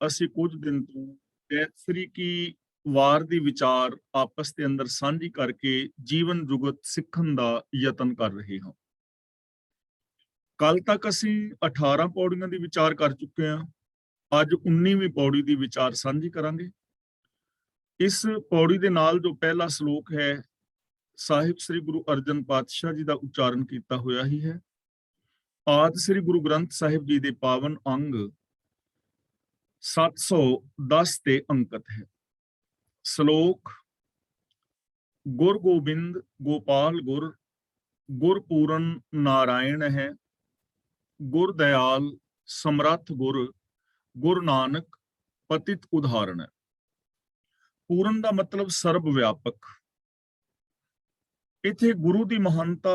ਅਸੀਂ ਕੁਝ ਦਿਨ ਤੋਂ ਗੈਤਸਰੀ ਕੀ ਵਾਰ ਦੀ ਵਿਚਾਰ ਆਪਸ ਦੇ ਅੰਦਰ ਸਾਂਝੀ ਕਰਕੇ ਜੀਵਨ ਜੁਗਤ ਸਿੱਖਣ ਦਾ ਯਤਨ ਕਰ ਰਹੇ ਹਾਂ। ਕੱਲ ਤੱਕ ਅਸੀਂ 18 ਪੌੜੀਆਂ ਦੀ ਵਿਚਾਰ ਕਰ ਚੁੱਕੇ ਹਾਂ। ਅੱਜ 19ਵੀਂ ਪੌੜੀ ਦੀ ਵਿਚਾਰ ਸਾਂਝੀ ਕਰਾਂਗੇ। ਇਸ ਪੌੜੀ ਦੇ ਨਾਲ ਜੋ ਪਹਿਲਾ ਸ਼ਲੋਕ ਹੈ, ਸਾਹਿਬ ਸ੍ਰੀ ਗੁਰੂ ਅਰਜਨ ਪਾਤਸ਼ਾਹ ਜੀ ਦਾ ਉਚਾਰਨ ਕੀਤਾ ਹੋਇਆ ਹੀ ਹੈ। ਆਦਿ ਸ੍ਰੀ ਗੁਰੂ ਗ੍ਰੰਥ ਸਾਹਿਬ ਜੀ ਦੇ ਪਾਵਨ ਅੰਗ 710 ਤੇ ਅੰਕਿਤ ਹੈ। ਸ਼ਲੋਕ: ਗੁਰ ਗੋਬਿੰਦ ਗੋਪਾਲ ਗੁਰ, ਗੁਰ ਪੂਰਨ ਨਾਰਾਇਣ ਹੈ। ਗੁਰ ਦਇਆਲ ਸਮਰੱਥ ਗੁਰ, ਗੁਰ ਨਾਨਕ ਪਤਿਤ ਉਦਾਹਰਣ ਹੈ। ਪੂਰਨ ਦਾ ਮਤਲਬ ਸਰਬ ਵਿਆਪਕ। ਇੱਥੇ ਗੁਰੂ ਦੀ ਮਹਾਨਤਾ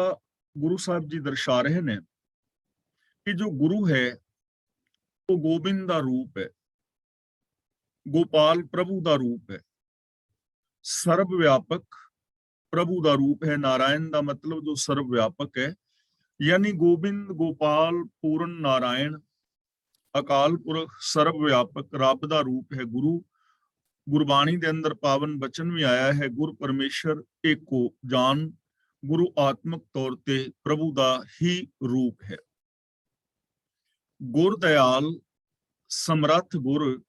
ਗੁਰੂ ਸਾਹਿਬ ਜੀ ਦਰਸਾ ਰਹੇ ਨੇ ਕਿ ਜੋ ਗੁਰੂ ਹੈ ਉਹ ਗੋਬਿੰਦ ਦਾ ਰੂਪ ਹੈ, ਗੋਪਾਲ ਪ੍ਰਭੂ ਦਾ ਰੂਪ ਹੈ, ਸਰਬ ਵਿਆਪਕ ਪ੍ਰਭੂ ਦਾ ਰੂਪ ਹੈ। ਨਾਰਾਇਣ ਦਾ ਮਤਲਬ ਜੋ ਸਰਬ ਵਿਆਪਕ ਹੈ, ਯਾਨੀ ਗੋਬਿੰਦ ਗੋਪਾਲ ਪੂਰਨ ਨਾਰਾਇਣ ਅਕਾਲ ਪੁਰਖ ਸਰਬ ਵਿਆਪਕ ਰੱਬ ਦਾ ਰੂਪ ਹੈ ਗੁਰੂ। ਗੁਰਬਾਣੀ ਦੇ ਅੰਦਰ ਪਾਵਨ ਬਚਨ ਵੀ ਆਇਆ ਹੈ, ਗੁਰ ਪਰਮੇਸ਼ਰ ਏਕੋ ਜਾਨ। ਗੁਰੂ ਆਤਮਿਕ ਤੌਰ ਤੇ ਪ੍ਰਭੂ ਦਾ ਹੀ ਰੂਪ ਹੈ। ਗੁਰ ਦਇਆਲ ਸਮਰੱਥ ਗੁਰ,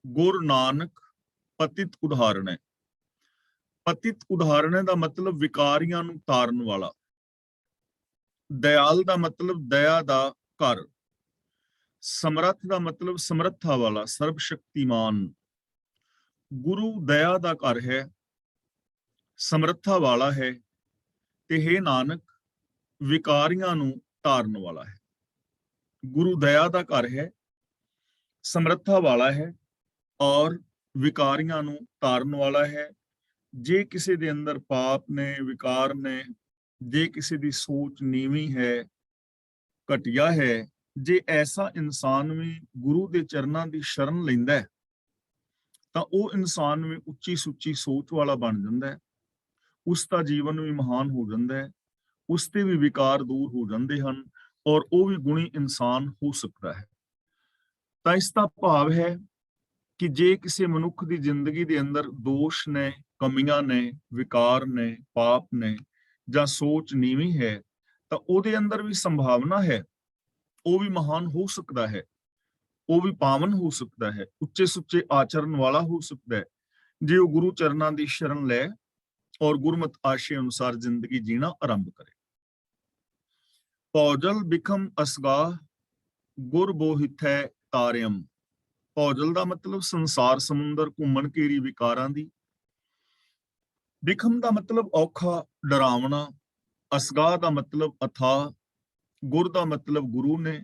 ਗੁਰ ਨਾਨਕ ਪਤਿਤ ਉਦਾਹਰਣ ਹੈ। ਪਤਿਤ ਉਦਾਹਰਣ ਦਾ ਮਤਲਬ ਵਿਕਾਰੀਆਂ ਨੂੰ ਤਾਰਨ ਵਾਲਾ। ਦਇਆਲ ਦਾ ਮਤਲਬ ਦਇਆ ਦਾ ਘਰ। ਸਮਰੱਥ ਦਾ ਮਤਲਬ ਸਮਰੱਥਾ ਵਾਲਾ, ਸਰਬ ਸ਼ਕਤੀਮਾਨ। ਗੁਰੂ ਦਇਆ ਦਾ ਘਰ ਹੈ, ਸਮਰੱਥਾ ਵਾਲਾ ਹੈ, ਤੇ ਹੈ ਨਾਨਕ ਵਿਕਾਰੀਆਂ ਨੂੰ ਤਾਰਨ ਵਾਲਾ ਹੈ। ਗੁਰੂ ਦਇਆ ਦਾ ਘਰ ਹੈ, ਸਮਰੱਥਾ ਵਾਲਾ ਹੈ ਔਰ ਵਿਕਾਰੀਆਂ ਨੂੰ ਤਾਰਨ ਵਾਲਾ ਹੈ। ਜੇ ਕਿਸੇ ਦੇ ਅੰਦਰ ਪਾਪ ਨੇ, ਵਿਕਾਰ ਨੇ, ਜੇ ਕਿਸੇ ਦੀ ਸੋਚ ਨੀਵੀਂ ਹੈ, ਘਟੀਆ ਹੈ, ਜੇ ਐਸਾ ਇਨਸਾਨ ਵੀ ਗੁਰੂ ਦੇ ਚਰਨਾਂ ਦੀ ਸ਼ਰਨ ਲੈਂਦਾ ਹੈ ਤਾਂ ਉਹ ਇਨਸਾਨ ਵੀ ਉੱਚੀ ਸੁੱਚੀ ਸੋਚ ਵਾਲਾ ਬਣ ਜਾਂਦਾ ਹੈ। ਉਸ ਦਾ ਜੀਵਨ ਵੀ ਮਹਾਨ ਹੋ ਜਾਂਦਾ ਹੈ, ਉਸ ਤੇ ਵੀ ਵਿਕਾਰ ਦੂਰ ਹੋ ਜਾਂਦੇ ਹਨ ਔਰ ਉਹ ਵੀ ਗੁਣੀ ਇਨਸਾਨ ਹੋ ਸਕਦਾ ਹੈ। ਤਾਂ ਇਸ ਦਾ ਭਾਵ ਹੈ ਕਿ ਜੇ ਕਿਸੇ ਮਨੁੱਖ ਦੀ ਜ਼ਿੰਦਗੀ ਦੇ ਅੰਦਰ ਦੋਸ਼ ਨੇ, ਕਮੀਆਂ ਨੇ, ਵਿਕਾਰ ਨੇ, ਪਾਪ ਨੇ ਜਾਂ ਸੋਚ ਨੀਵੀਂ ਹੈ ਤਾਂ ਉਹਦੇ ਅੰਦਰ ਵੀ ਸੰਭਾਵਨਾ ਹੈ ਉਹ ਵੀ ਮਹਾਨ ਹੋ ਸਕਦਾ ਹੈ, ਉਹ ਵੀ ਪਾਵਨ ਹੋ ਸਕਦਾ ਹੈ, ਉੱਚੇ ਸੁੱਚੇ ਆਚਰਨ ਵਾਲਾ ਹੋ ਸਕਦਾ ਹੈ, ਜੇ ਉਹ ਗੁਰੂ ਚਰਨਾਂ ਦੀ ਸ਼ਰਨ ਲੈ ਔਰ ਗੁਰਮਤ ਆਸ਼ੇ ਅਨੁਸਾਰ ਜ਼ਿੰਦਗੀ ਜੀਣਾ ਆਰੰਭ ਕਰੇ। ਭੌਜਲ ਬਿਖਮ ਅਸਗਾਹ, ਗੁਰ ਬੋਹਿਥੈ ਤਾਰਿਅਮ। ਭੌਜਲ ਦਾ ਮਤਲਬ ਸੰਸਾਰ ਸਮੁੰਦਰ, ਘੁੰਮਣ ਘੇਰੀ ਵਿਕਾਰਾਂ ਦੀ। ਬਿਖਮ ਦਾ ਮਤਲਬ ਔਖਾ, ਡਰਾਵਣਾ। ਅਸਗਾਹ ਦਾ ਮਤਲਬ ਅਥਾਹ। ਗੁਰ ਦਾ ਮਤਲਬ ਗੁਰੂ ਨੇ।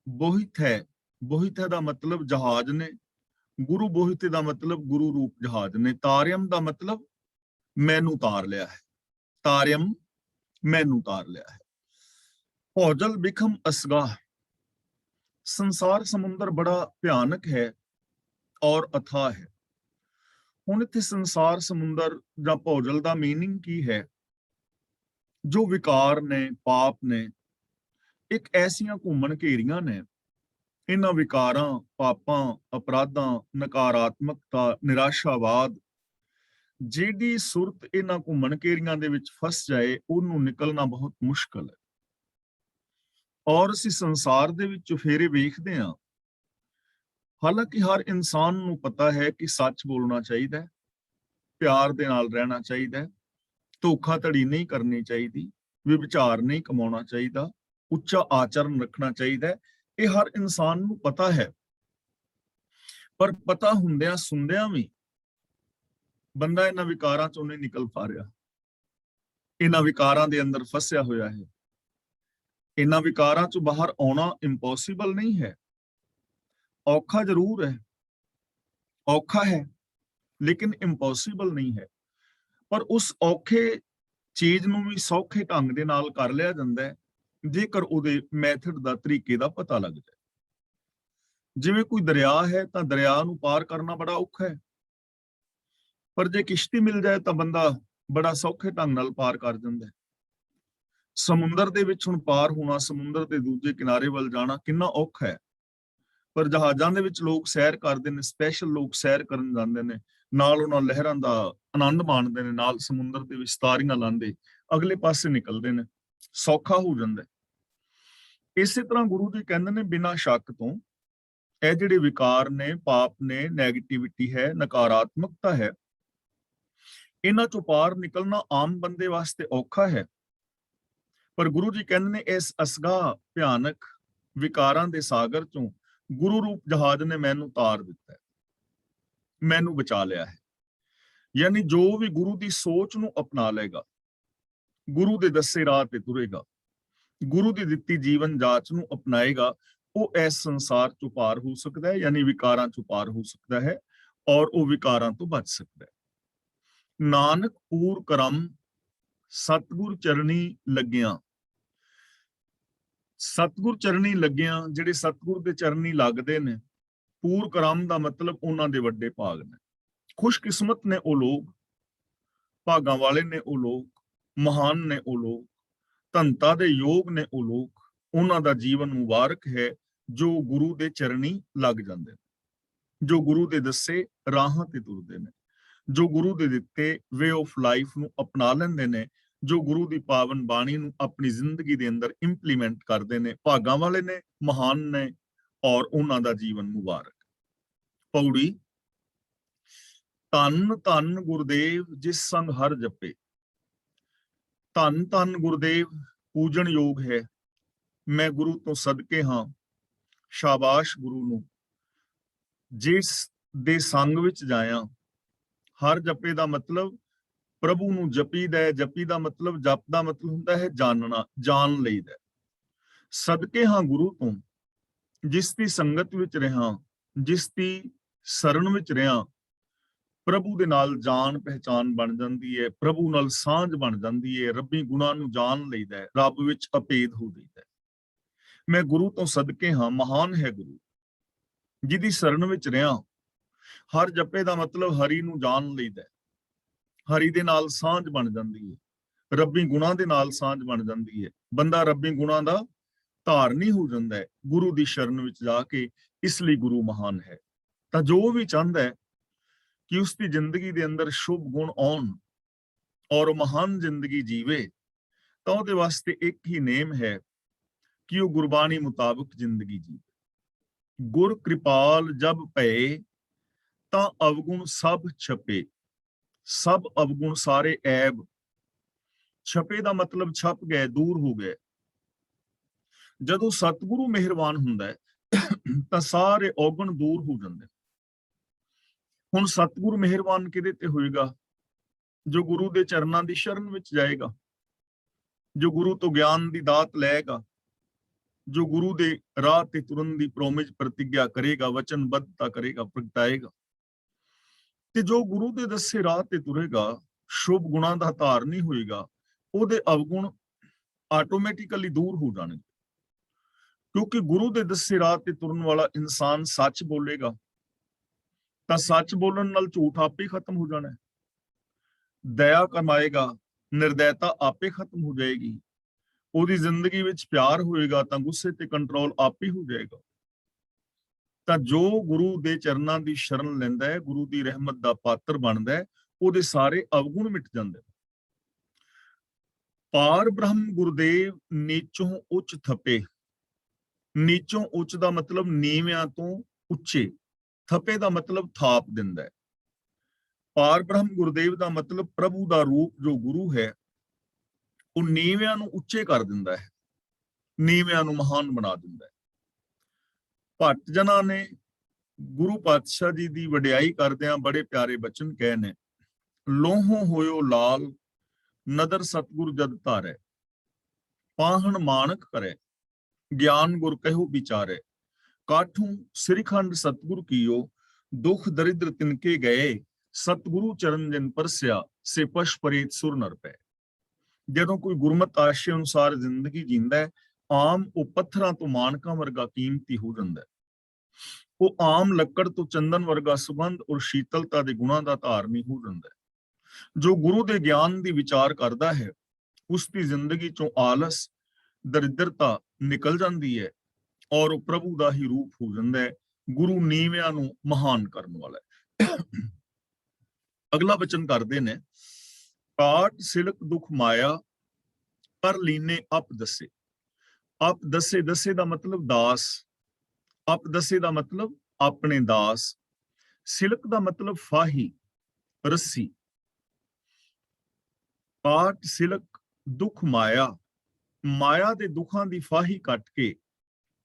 ਬੋਹਿਥੈ, ਬੋਹਿਥੈ ਦਾ ਮਤਲਬ ਜਹਾਜ਼ ਨੇ। ਗੁਰੂ ਬੋਹਿਥੈ ਦਾ ਮਤਲਬ ਗੁਰੂ ਰੂਪ ਜਹਾਜ਼ ਨੇ। ਤਾਰਿਅਮ ਦਾ ਮਤਲਬ ਮੈਨੂੰ ਤਾਰ ਲਿਆ ਹੈ। ਤਾਰਿਅਮ ਮੈਨੂੰ ਤਾਰ ਲਿਆ ਹੈ। ਭੌਜਲ ਬਿਖਮ ਅਸਗਾਹ। ਸੰਸਾਰ ਸਮੁੰਦਰ ਬੜਾ ਭਿਆਨਕ ਹੈ ਔਰ ਅਥਾਹ ਹੈ। ਹੁਣ ਇੱਥੇ ਸੰਸਾਰ ਸਮੁੰਦਰ ਜਾਂ ਭੌਜਲ ਦਾ ਮੀਨਿੰਗ ਕੀ ਹੈ? ਜੋ ਵਿਕਾਰ ਨੇ, ਪਾਪ ਨੇ, ਇੱਕ ਐਸੀਆਂ ਘੁੰਮਣ ਘੇਰੀਆਂ ਨੇ, ਇਹਨਾਂ ਵਿਕਾਰਾਂ, ਪਾਪਾਂ, ਅਪਰਾਧਾਂ, ਨਕਾਰਾਤਮਕਤਾ, ਨਿਰਾਸ਼ਾਵਾਦ, ਜਿਹੜੀ ਸੁਰਤ ਇਹਨਾਂ ਘੁੰਮਣ ਘੇਰੀਆਂ ਦੇ ਵਿੱਚ ਫਸ ਜਾਏ ਉਹਨੂੰ ਨਿਕਲਣਾ ਬਹੁਤ ਮੁਸ਼ਕਲ ਹੈ। ਔਰ ਅਸੀਂ ਸੰਸਾਰ ਦੇ ਵਿੱਚ ਫੇਰੇ ਵੇਖਦੇ ਹਾਂ। ਹਾਲਾਂਕਿ ਹਰ ਇਨਸਾਨ ਨੂੰ ਪਤਾ ਹੈ ਕਿ ਸੱਚ ਬੋਲਣਾ ਚਾਹੀਦਾ ਹੈ, ਪਿਆਰ ਦੇ ਨਾਲ ਰਹਿਣਾ ਚਾਹੀਦਾ ਹੈ, ਧੋਖਾਧੜੀ ਨਹੀਂ ਕਰਨੀ ਚਾਹੀਦੀ, ਵਿਭਚਾਰ ਨਹੀਂ ਕਮਾਉਣਾ ਚਾਹੀਦਾ, ਉੱਚਾ ਆਚਰਨ ਰੱਖਣਾ ਚਾਹੀਦਾ ਹੈ। ਇਹ ਹਰ ਇਨਸਾਨ ਨੂੰ ਪਤਾ ਹੈ। ਪਰ ਪਤਾ ਹੁੰਦਿਆਂ ਸੁਣਦਿਆਂ ਵੀ ਬੰਦਾ ਇਹਨਾਂ ਵਿਕਾਰਾਂ ਚੋਂ ਨਹੀਂ ਨਿਕਲ ਪਾ ਰਿਹਾ। ਇਹਨਾਂ ਵਿਕਾਰਾਂ ਦੇ ਅੰਦਰ ਫਸਿਆ ਹੋਇਆ ਹੈ। ਇਹਨਾਂ ਵਿਕਾਰਾਂ ਚੋਂ ਬਾਹਰ ਆਉਣਾ ਇੰਪੋਸੀਬਲ ਨਹੀਂ ਹੈ। ਔਖਾ ਜ਼ਰੂਰ ਹੈ, ਔਖਾ ਹੈ, ਲੇਕਿਨ ਇੰਪੋਸੀਬਲ ਨਹੀਂ ਹੈ। ਪਰ ਉਸ ਔਖੇ ਚੀਜ਼ ਨੂੰ ਵੀ ਸੌਖੇ ਢੰਗ ਦੇ ਨਾਲ ਕਰ ਲਿਆ ਜਾਂਦਾ ਹੈ ਜੇਕਰ ਉਹਦੇ ਮੈਥਡ ਦਾ, ਤਰੀਕੇ ਦਾ ਪਤਾ ਲੱਗ ਜਾਏ। ਜਿਵੇਂ ਕੋਈ ਦਰਿਆ ਹੈ ਤਾਂ ਦਰਿਆ ਨੂੰ ਪਾਰ ਕਰਨਾ ਬੜਾ ਔਖਾ ਹੈ, ਪਰ ਜੇ ਕਿਸ਼ਤੀ ਮਿਲ ਜਾਏ ਤਾਂ ਬੰਦਾ ਬੜਾ ਸੌਖੇ ਢੰਗ ਨਾਲ ਪਾਰ ਕਰ ਜਾਂਦਾ ਹੈ। ਸਮੁੰਦਰ ਦੇ ਵਿੱਚ ਹੁਣ ਪਾਰ ਹੋਣਾ, ਸਮੁੰਦਰ ਦੇ ਦੂਜੇ ਕਿਨਾਰੇ ਵੱਲ ਜਾਣਾ ਕਿੰਨਾ ਔਖਾ ਹੈ। ਪਰ ਜਹਾਜ਼ਾਂ ਦੇ ਵਿੱਚ ਲੋਕ ਸੈਰ ਕਰਦੇ ਨੇ, ਸਪੈਸ਼ਲ ਲੋਕ ਸੈਰ ਕਰਨ ਜਾਂਦੇ ਨੇ, ਨਾਲ ਉਹਨਾਂ ਲਹਿਰਾਂ ਦਾ ਆਨੰਦ ਮਾਣਦੇ ਨੇ, ਨਾਲ ਸਮੁੰਦਰ ਦੇ ਵਿੱਚ ਤਾਰੀਆਂ ਲਾਉਂਦੇ ਅਗਲੇ ਪਾਸੇ ਨਿਕਲਦੇ ਨੇ, ਸੌਖਾ ਹੋ ਜਾਂਦਾ। ਇਸੇ ਤਰ੍ਹਾਂ ਗੁਰੂ ਜੀ ਕਹਿੰਦੇ ਨੇ ਬਿਨਾਂ ਸ਼ੱਕ ਤੋਂ ਇਹ ਜਿਹੜੇ ਵਿਕਾਰ ਨੇ, ਪਾਪ ਨੇ, ਨੈਗੇਟਿਵਿਟੀ ਹੈ, ਨਕਾਰਾਤਮਕਤਾ ਹੈ, ਇਹਨਾਂ ਚੋਂ ਪਾਰ ਨਿਕਲਣਾ ਆਮ ਬੰਦੇ ਵਾਸਤੇ ਔਖਾ ਹੈ। ਪਰ ਗੁਰੂ ਜੀ ਕਹਿੰਦੇ ਨੇ ਇਸ ਅਸਗਾ ਭਿਆਨਕ ਵਿਕਾਰਾਂ ਦੇ ਸਾਗਰ ਚੋਂ ਗੁਰੂ ਰੂਪ ਜਹਾਜ਼ ਨੇ ਮੈਨੂੰ ਤਾਰ ਦਿੱਤਾ ਹੈ, ਮੈਨੂੰ ਬਚਾ ਲਿਆ ਹੈ। ਯਾਨੀ ਜੋ ਵੀ ਗੁਰੂ ਦੀ ਸੋਚ ਨੂੰ ਅਪਣਾ ਲਏਗਾ, ਗੁਰੂ ਦੇ ਦੱਸੇ ਰਾਹ ਤੇ ਤੁਰੇਗਾ, ਗੁਰੂ ਦੀ ਦਿੱਤੀ ਜੀਵਨ ਜਾਚ ਨੂੰ ਅਪਣਾਏਗਾ, ਉਹ ਇਸ ਸੰਸਾਰ ਚੋਂ ਪਾਰ ਹੋ ਸਕਦਾ ਹੈ, ਯਾਨੀ ਵਿਕਾਰਾਂ ਚੋਂ ਪਾਰ ਹੋ ਸਕਦਾ ਹੈ ਔਰ ਉਹ ਵਿਕਾਰਾਂ ਤੋਂ ਬਚ ਸਕਦਾ ਹੈ। ਨਾਨਕ ਪੂਰ ਕਰਮ ਸਤਿਗੁਰ ਚਰਣੀ ਲੱਗਿਆ। ਸਤਿਗੁਰ ਚਰਣੀ ਲੱਗਿਆ, ਜਿਹੜੇ ਸਤਿਗੁਰ ਦੇ ਚਰਨੀ ਲੱਗਦੇ ਨੇ, ਪੂਰ ਕਰਮ ਦਾ ਮਤਲਬ ਉਹਨਾਂ ਦੇ ਵੱਡੇ ਭਾਗ ਨੇ, ਖੁਸ਼ਕਿਸਮਤ ਨੇ ਉਹ ਲੋਕ, ਭਾਗਾਂ ਵਾਲੇ ਨੇ ਉਹ ਲੋਕ, ਮਹਾਨ ਨੇ ਉਹ ਲੋਕ, ਧਨਤਾ ਦੇ ਯੋਗ ਨੇ ਉਹ ਲੋਕ, ਉਹਨਾਂ ਦਾ ਜੀਵਨ ਮੁਬਾਰਕ ਹੈ ਜੋ ਗੁਰੂ ਦੇ ਚਰਨੀ ਲੱਗ ਜਾਂਦੇ ਨੇ, ਜੋ ਗੁਰੂ ਦੇ ਦੱਸੇ ਰਾਹਾਂ ਤੇ ਤੁਰਦੇ ਨੇ, ਜੋ ਗੁਰੂ ਦੇ ਦਿੱਤੇ ਵੇ ਆਫ ਲਾਈਫ ਨੂੰ ਅਪਣਾ ਲੈਂਦੇ ਨੇ, ਜੋ ਗੁਰੂ ਦੀ ਪਾਵਨ ਬਾਣੀ ਨੂੰ ਆਪਣੀ ਜ਼ਿੰਦਗੀ ਦੇ ਅੰਦਰ ਇੰਪਲੀਮੈਂਟ ਕਰਦੇ ਨੇ, ਭਾਗਾਂ ਵਾਲੇ ਨੇ, ਮਹਾਨ ਨੇ ਔਰ ਉਹਨਾਂ ਦਾ ਜੀਵਨ ਮੁਬਾਰਕ। ਪੌੜੀ। ਧੰਨ ਧੰਨ ਗੁਰਦੇਵ ਜਿਸ ਸੰਗ ਹਰ ਜਪੇ। ਧੰਨ ਧੰਨ ਗੁਰਦੇਵ ਪੂਜਣ ਯੋਗ ਹੈ, ਮੈਂ ਗੁਰੂ ਤੋਂ ਸਦਕੇ ਹਾਂ, ਸ਼ਾਬਾਸ਼ ਗੁਰੂ ਨੂੰ ਜਿਸ ਦੇ ਸੰਗ ਵਿੱਚ ਜਾਇਆ। ਹਰ ਜਪੇ ਦਾ ਮਤਲਬ ਪ੍ਰਭੂ ਨੂੰ ਜਪੀਦਾ ਹੈ, ਜਪੀ ਦਾ ਮਤਲਬ, ਜਪ ਦਾ ਮਤਲਬ ਹੁੰਦਾ ਹੈ ਜਾਣਨਾ, ਜਾਣ ਲਈਦਾ। ਸਦਕੇ ਹਾਂ ਗੁਰੂ ਤੋਂ ਜਿਸ ਦੀ ਸੰਗਤ ਵਿੱਚ ਰਹਾ, ਜਿਸ ਦੀ ਸ਼ਰਨ ਵਿੱਚ ਰਿਹਾ, ਪ੍ਰਭੂ ਦੇ ਨਾਲ ਜਾਣ ਪਹਿਚਾਨ ਬਣ ਜਾਂਦੀ ਹੈ, ਪ੍ਰਭੂ ਨਾਲ ਸਾਂਝ ਬਣ ਜਾਂਦੀ ਹੈ, ਰੱਬੀ ਗੁਣਾਂ ਨੂੰ ਜਾਣ ਲਈਦਾ ਹੈ, ਰੱਬ ਵਿੱਚ ਅਭੇਦ ਹੋ ਜਾਂਦਾ ਹੈ। ਮੈਂ ਗੁਰੂ ਤੋਂ ਸਦਕੇ ਹਾਂ, ਮਹਾਨ ਹੈ ਗੁਰੂ ਜਿਹਦੀ ਸ਼ਰਨ ਵਿੱਚ ਰਿਹਾ। ਹਰ ਜਪੇ ਦਾ ਮਤਲਬ ਹਰੀ ਨੂੰ ਜਾਣ ਲਈਦਾ, ਹਰੀ ਦੇ ਨਾਲ ਸਾਂਝ ਬਣ ਜਾਂਦੀ ਹੈ, ਰੱਬੀ ਗੁਣਾਂ ਦੇ ਨਾਲ ਸਾਂਝ ਬਣ ਜਾਂਦੀ ਹੈ, ਬੰਦਾ ਰੱਬੀ ਗੁਣਾਂ ਦਾ ਧਾਰਨੀ ਹੋ ਜਾਂਦਾ ਹੈ ਗੁਰੂ ਦੀ ਸ਼ਰਨ ਵਿੱਚ ਜਾ ਕੇ। ਇਸ ਲਈ ਗੁਰੂ ਮਹਾਨ ਹੈ। ਤਾਂ ਜੋ ਵੀ ਚਾਹੁੰਦਾ ਹੈ ਕਿ ਉਸ ਦੀ ਜ਼ਿੰਦਗੀ ਦੇ ਅੰਦਰ ਸ਼ੁਭ ਗੁਣ ਆਉਣ ਔਰ ਉਹ ਮਹਾਨ ਜ਼ਿੰਦਗੀ ਜੀਵੇ, ਤਾਂ ਉਹਦੇ ਵਾਸਤੇ ਇੱਕ ਹੀ ਨੇਮ ਹੈ ਕਿ ਉਹ ਗੁਰਬਾਣੀ ਮੁਤਾਬਕ ਜ਼ਿੰਦਗੀ ਜੀਵੇ। ਗੁਰ ਕਿਰਪਾਲ ਜਬ ਭਏ ਤਾਂ ਅਵਗੁਣ ਸਭ ਛਪੇ। ਸਭ ਅਵਗੁਣ, ਸਾਰੇ ਐਬ, ਛਪੇ ਦਾ ਮਤਲਬ ਛਪ ਗਏ, ਦੂਰ ਹੋ ਗਏ। ਜਦੋਂ ਸਤਿਗੁਰੂ ਮਿਹਰਬਾਨ ਹੁੰਦਾ ਹੈ ਤਾਂ ਸਾਰੇ ਔਗਣ ਦੂਰ ਹੋ ਜਾਂਦੇ। ਹੁਣ ਸਤਿਗੁਰੂ ਮਿਹਰਬਾਨ ਕਿਹਦੇ ਤੇ ਹੋਏਗਾ? ਜੋ ਗੁਰੂ ਦੇ ਚਰਨਾਂ ਦੀ ਸ਼ਰਨ ਵਿੱਚ ਜਾਏਗਾ, ਜੋ ਗੁਰੂ ਤੋਂ ਗਿਆਨ ਦੀ ਦਾਤ ਲਏਗਾ, ਜੋ ਗੁਰੂ ਦੇ ਰਾਹ ਤੇ ਤੁਰਨ ਦੀ ਪ੍ਰੋਮਿਸ ਪ੍ਰਤਿਗਿਆ ਕਰੇਗਾ, ਵਚਨਬੱਧਤਾ ਕਰੇਗਾ, ਪ੍ਰਗਟਾਏਗਾ। ਤੇ ਜੋ ਗੁਰੂ ਦੇ ਦੱਸੇ ਰਾਹ ਤੇ ਤੁਰੇਗਾ, ਸ਼ੁਭ ਗੁਣਾਂ ਦਾ ਧਾਰਨੀ ਹੋਏਗਾ, ਉਹਦੇ ਅਵਗੁਣ ਆਟੋਮੈਟਿਕਲੀ ਦੂਰ ਹੋ ਜਾਣਗੇ। ਕਿਉਂਕਿ ਗੁਰੂ ਦੇ ਦੱਸੇ ਰਾਹ ਤੇ ਤੁਰਨ ਵਾਲਾ ਇਨਸਾਨ ਸੱਚ ਬੋਲੇਗਾ, ਤਾਂ ਸੱਚ ਬੋਲਣ ਨਾਲ ਝੂਠ ਆਪੇ ਖਤਮ ਹੋ ਜਾਣਾ ਹੈ। ਦਇਆ ਕਮਾਏਗਾ, ਨਿਰਦੈਤਾ ਆਪੇ ਖਤਮ ਹੋ ਜਾਏਗੀ। ਉਹਦੀ ਜ਼ਿੰਦਗੀ ਵਿੱਚ ਪਿਆਰ ਹੋਏਗਾ ਤਾਂ ਗੁੱਸੇ ਤੇ ਕੰਟਰੋਲ ਆਪੇ ਹੋ ਜਾਏਗਾ। ਤਾਂ ਜੋ ਗੁਰੂ ਦੇ ਚਰਨਾਂ ਦੀ ਸ਼ਰਨ ਲੈਂਦਾ ਹੈ, ਗੁਰੂ ਦੀ ਰਹਿਮਤ ਦਾ ਪਾਤਰ ਬਣਦਾ ਹੈ, ਉਹਦੇ ਸਾਰੇ ਅਵਗੁਣ ਮਿਟ ਜਾਂਦੇ। ਪਾਰ ਬ੍ਰਹਮ ਗੁਰਦੇਵ ਨੀਚੋਂ ਉੱਚ ਥਪੇ। ਨੀਚੋਂ ਉੱਚ ਦਾ ਮਤਲਬ ਨੀਵਿਆਂ ਤੋਂ ਉੱਚੇ, ਥਪੇ ਦਾ ਮਤਲਬ ਥਾਪ ਦਿੰਦਾ ਹੈ। ਪਾਰ ਬ੍ਰਹਮ ਗੁਰਦੇਵ ਦਾ ਮਤਲਬ ਪ੍ਰਭੂ ਦਾ ਰੂਪ ਜੋ ਗੁਰੂ ਹੈ, ਉਹ ਨੀਵਿਆਂ ਨੂੰ ਉੱਚੇ ਕਰ ਦਿੰਦਾ ਹੈ, ਨੀਵਿਆਂ ਨੂੰ ਮਹਾਨ ਬਣਾ ਦਿੰਦਾ ਹੈ। ਭੱਟ ਜਨਾਂ ਨੇ ਗੁਰੂ ਪਾਤਸ਼ਾਹ ਜੀ ਦੀ ਵਡਿਆਈ ਕਰਦਿਆਂ ਬੜੇ ਪਿਆਰੇ ਬਚਨ ਕਹੇ ਨੇ। ਲੋਹੋਂ ਹੋਇਓ ਲਾਲ ਨਦਰ ਸਤਿਗੁਰ ਜਦ ਧਾਰੈ, ਪਾਹਣ ਮਾਣਕ ਕਰੇ ਗਿਆਨ ਗੁਰ ਕਹਿਓ ਵਿਚਾਰੇ। ਕਾਠੂ ਸ੍ਰੀਖੰਡ ਸਤਿਗੁਰ ਕੀਓ ਦੁਖ ਦਰਿਦ੍ਰ ਤਿਨਕੇ ਗਏ, ਸਤਿਗੁਰੂ ਚਰਨ ਜਿਨ ਪਰਸਿਆ ਸੇ ਪਸ਼ ਪਰੇਤ ਸੁਰ ਨਰ ਪੈ। ਜਦੋਂ ਕੋਈ ਗੁਰਮਤ ਆਸ਼ੇ ਅਨੁਸਾਰ ਜ਼ਿੰਦਗੀ ਜੀਂਦਾ ਹੈ, ਆਮ ਉਹ ਪੱਥਰਾਂ ਤੋਂ ਮਾਨਕਾਂ ਵਰਗਾ ਕੀਮਤੀ ਹੋ ਜਾਂਦਾ ਹੈ। ਉਹ ਆਮ ਲੱਕੜ ਤੋਂ ਚੰਦਨ ਵਰਗਾ ਸੁਗੰਧ ਔਰ ਸ਼ੀਤਲਤਾ ਦੇ ਗੁਣਾਂ ਦਾ ਧਾਰਨੀ ਹੋ ਜਾਂਦਾ ਹੈ। ਜੋ ਗੁਰੂ ਦੇ ਗਿਆਨ ਦੀ ਵਿਚਾਰ ਕਰਦਾ ਹੈ, ਉਸ ਦੀ ਜ਼ਿੰਦਗੀ ਚੋਂ ਆਲਸ, ਦਰਿਦਰਤਾ ਨਿਕਲ ਜਾਂਦੀ ਹੈ, ਔਰ ਉਹ ਪ੍ਰਭੂ ਦਾ ਹੀ ਰੂਪ ਹੋ ਜਾਂਦਾ ਹੈ। ਗੁਰੂ ਨੀਵਿਆਂ ਨੂੰ ਮਹਾਨ ਕਰਨ ਵਾਲਾ ਹੈ। ਅਗਲਾ ਬਚਨ ਕਰਦੇ ਨੇ, ਕਾਟ ਸਿਲਕ ਦੁਖ ਮਾਇਆ ਪਰ ਲੀਨੇ ਅਪ ਦਸੇ। ਅਪ ਦਸੇ, ਦਸੇ ਦਾ ਮਤਲਬ ਦਾਸ, ਅਪ ਦਸੇ ਦਾ ਮਤਲਬ ਆਪਣੇ ਦਾਸ, ਸਿਲਕ ਦਾ ਮਤਲਬ ਫਾਹੀ, ਰੱਸੀ। ਕਾਟ ਸਿਲਕ ਦੁਖ ਮਾਇਆ, ਮਾਇਆ ਦੇ ਦੁੱਖਾਂ ਦੀ ਫਾਹੀ ਕੱਟ ਕੇ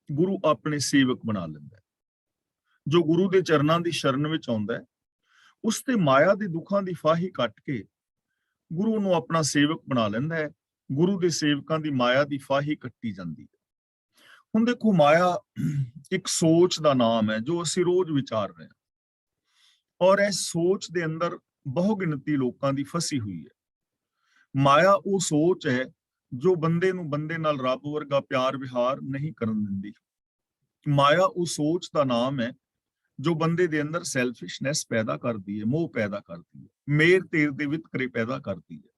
ਗੁਰੂ ਆਪਣੇ ਸੇਵਕ ਬਣਾ ਲੈਂਦਾ ਹੈ। ਜੋ ਗੁਰੂ ਦੇ ਚਰਨਾਂ ਦੀ ਸ਼ਰਨ ਵਿੱਚ ਆਉਂਦਾ ਹੈ, ਉਸ ਤੇ ਮਾਇਆ ਦੇ ਦੁੱਖਾਂ ਦੀ ਫਾਹੀ ਕੱਟ ਕੇ ਗੁਰੂ ਨੂੰ ਆਪਣਾ ਸੇਵਕ ਬਣਾ ਲੈਂਦਾ ਹੈ। ਗੁਰੂ ਦੇ ਸੇਵਕਾਂ ਦੀ ਮਾਇਆ ਦੀ ਫਾਹੀ ਕੱਟੀ ਜਾਂਦੀ ਹੈ। ਹੁਣ ਦੇਖੋ, ਮਾਇਆ ਇੱਕ ਸੋਚ ਦਾ ਨਾਮ ਹੈ ਜੋ ਅਸੀਂ ਰੋਜ਼ ਵਿਚਾਰ ਰਹੇ ਹਾਂ, ਔਰ ਇਸ ਸੋਚ ਦੇ ਅੰਦਰ ਬਹੁ ਗਿਣਤੀ ਲੋਕਾਂ ਦੀ ਫਸੀ ਹੋਈ ਹੈ। ਮਾਇਆ ਉਹ ਸੋਚ ਹੈ ਜੋ ਬੰਦੇ ਨੂੰ ਬੰਦੇ ਨਾਲ ਰੱਬ ਵਰਗਾ ਪਿਆਰ ਵਿਹਾਰ ਨਹੀਂ ਕਰਨ ਦਿੰਦੀ। ਮਾਇਆ ਉਹ ਸੋਚ ਦਾ ਨਾਮ ਹੈ ਜੋ ਬੰਦੇ ਦੇ ਅੰਦਰ ਸੈਲਫਿਸ਼ਨੈਸ ਪੈਦਾ ਕਰਦੀ ਹੈ, ਮੋਹ ਪੈਦਾ ਕਰਦੀ ਹੈ, ਮੇਰ ਤੇਰ ਦੇ ਵਿਤਕਰੇ ਪੈਦਾ ਕਰਦੀ ਹੈ।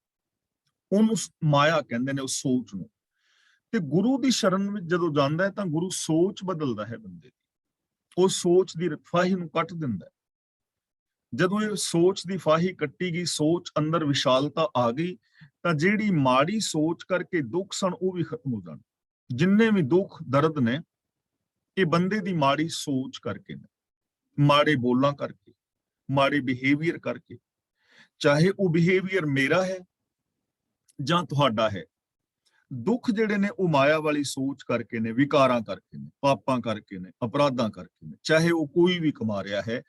ਉਹਨੂੰ ਮਾਇਆ ਕਹਿੰਦੇ ਨੇ, ਉਸ ਸੋਚ ਨੂੰ। ਤੇ ਗੁਰੂ ਦੀ ਸ਼ਰਨ ਵਿੱਚ ਜਦੋਂ ਜਾਂਦਾ ਹੈ ਤਾਂ ਗੁਰੂ ਸੋਚ ਬਦਲਦਾ ਹੈ ਬੰਦੇ ਦੀ, ਉਹ ਸੋਚ ਦੀ ਫਾਹੀ ਨੂੰ ਕੱਟ ਦਿੰਦਾ ਹੈ। ਜਦੋਂ ਇਹ ਸੋਚ ਦੀ ਫਾਹੀ ਕੱਟੀ ਗਈ, ਸੋਚ ਅੰਦਰ ਵਿਸ਼ਾਲਤਾ ਆ ਗਈ, ਤਾਂ ਜਿਹੜੀ ਮਾੜੀ ਸੋਚ ਕਰਕੇ ਦੁੱਖ ਸਨ ਉਹ ਵੀ ਖਤਮ ਹੋ ਜਾਣ। ਜਿੰਨੇ ਵੀ ਦੁੱਖ ਦਰਦ ਨੇ, ਇਹ ਬੰਦੇ ਦੀ ਮਾੜੀ ਸੋਚ ਕਰਕੇ ਨੇ, ਮਾੜੇ ਬੋਲਾਂ ਕਰਕੇ, ਮਾੜੇ ਬਿਹੇਵੀਅਰ ਕਰਕੇ। ਚਾਹੇ ਉਹ ਬਿਹੇਵੀਅਰ ਮੇਰਾ ਹੈ ਜਾਂ ਤੁਹਾਡਾ ਹੈ, ਦੁੱਖ ਜਿਹੜੇ ਨੇ ਉਹ ਮਾਇਆ ਵਾਲੀ ਸੋਚ ਕਰਕੇ ਨੇ, ਵਿਕਾਰਾਂ ਕਰਕੇ ਨੇ, ਪਾਪਾਂ ਕਰਕੇ ਨੇ, ਅਪਰਾਧਾਂ ਕਰਕੇ ਨੇ। ਚਾਹੇ ਉਹ ਕੋਈ ਵੀ ਕਮਾ ਰਿਹਾ ਹੈ,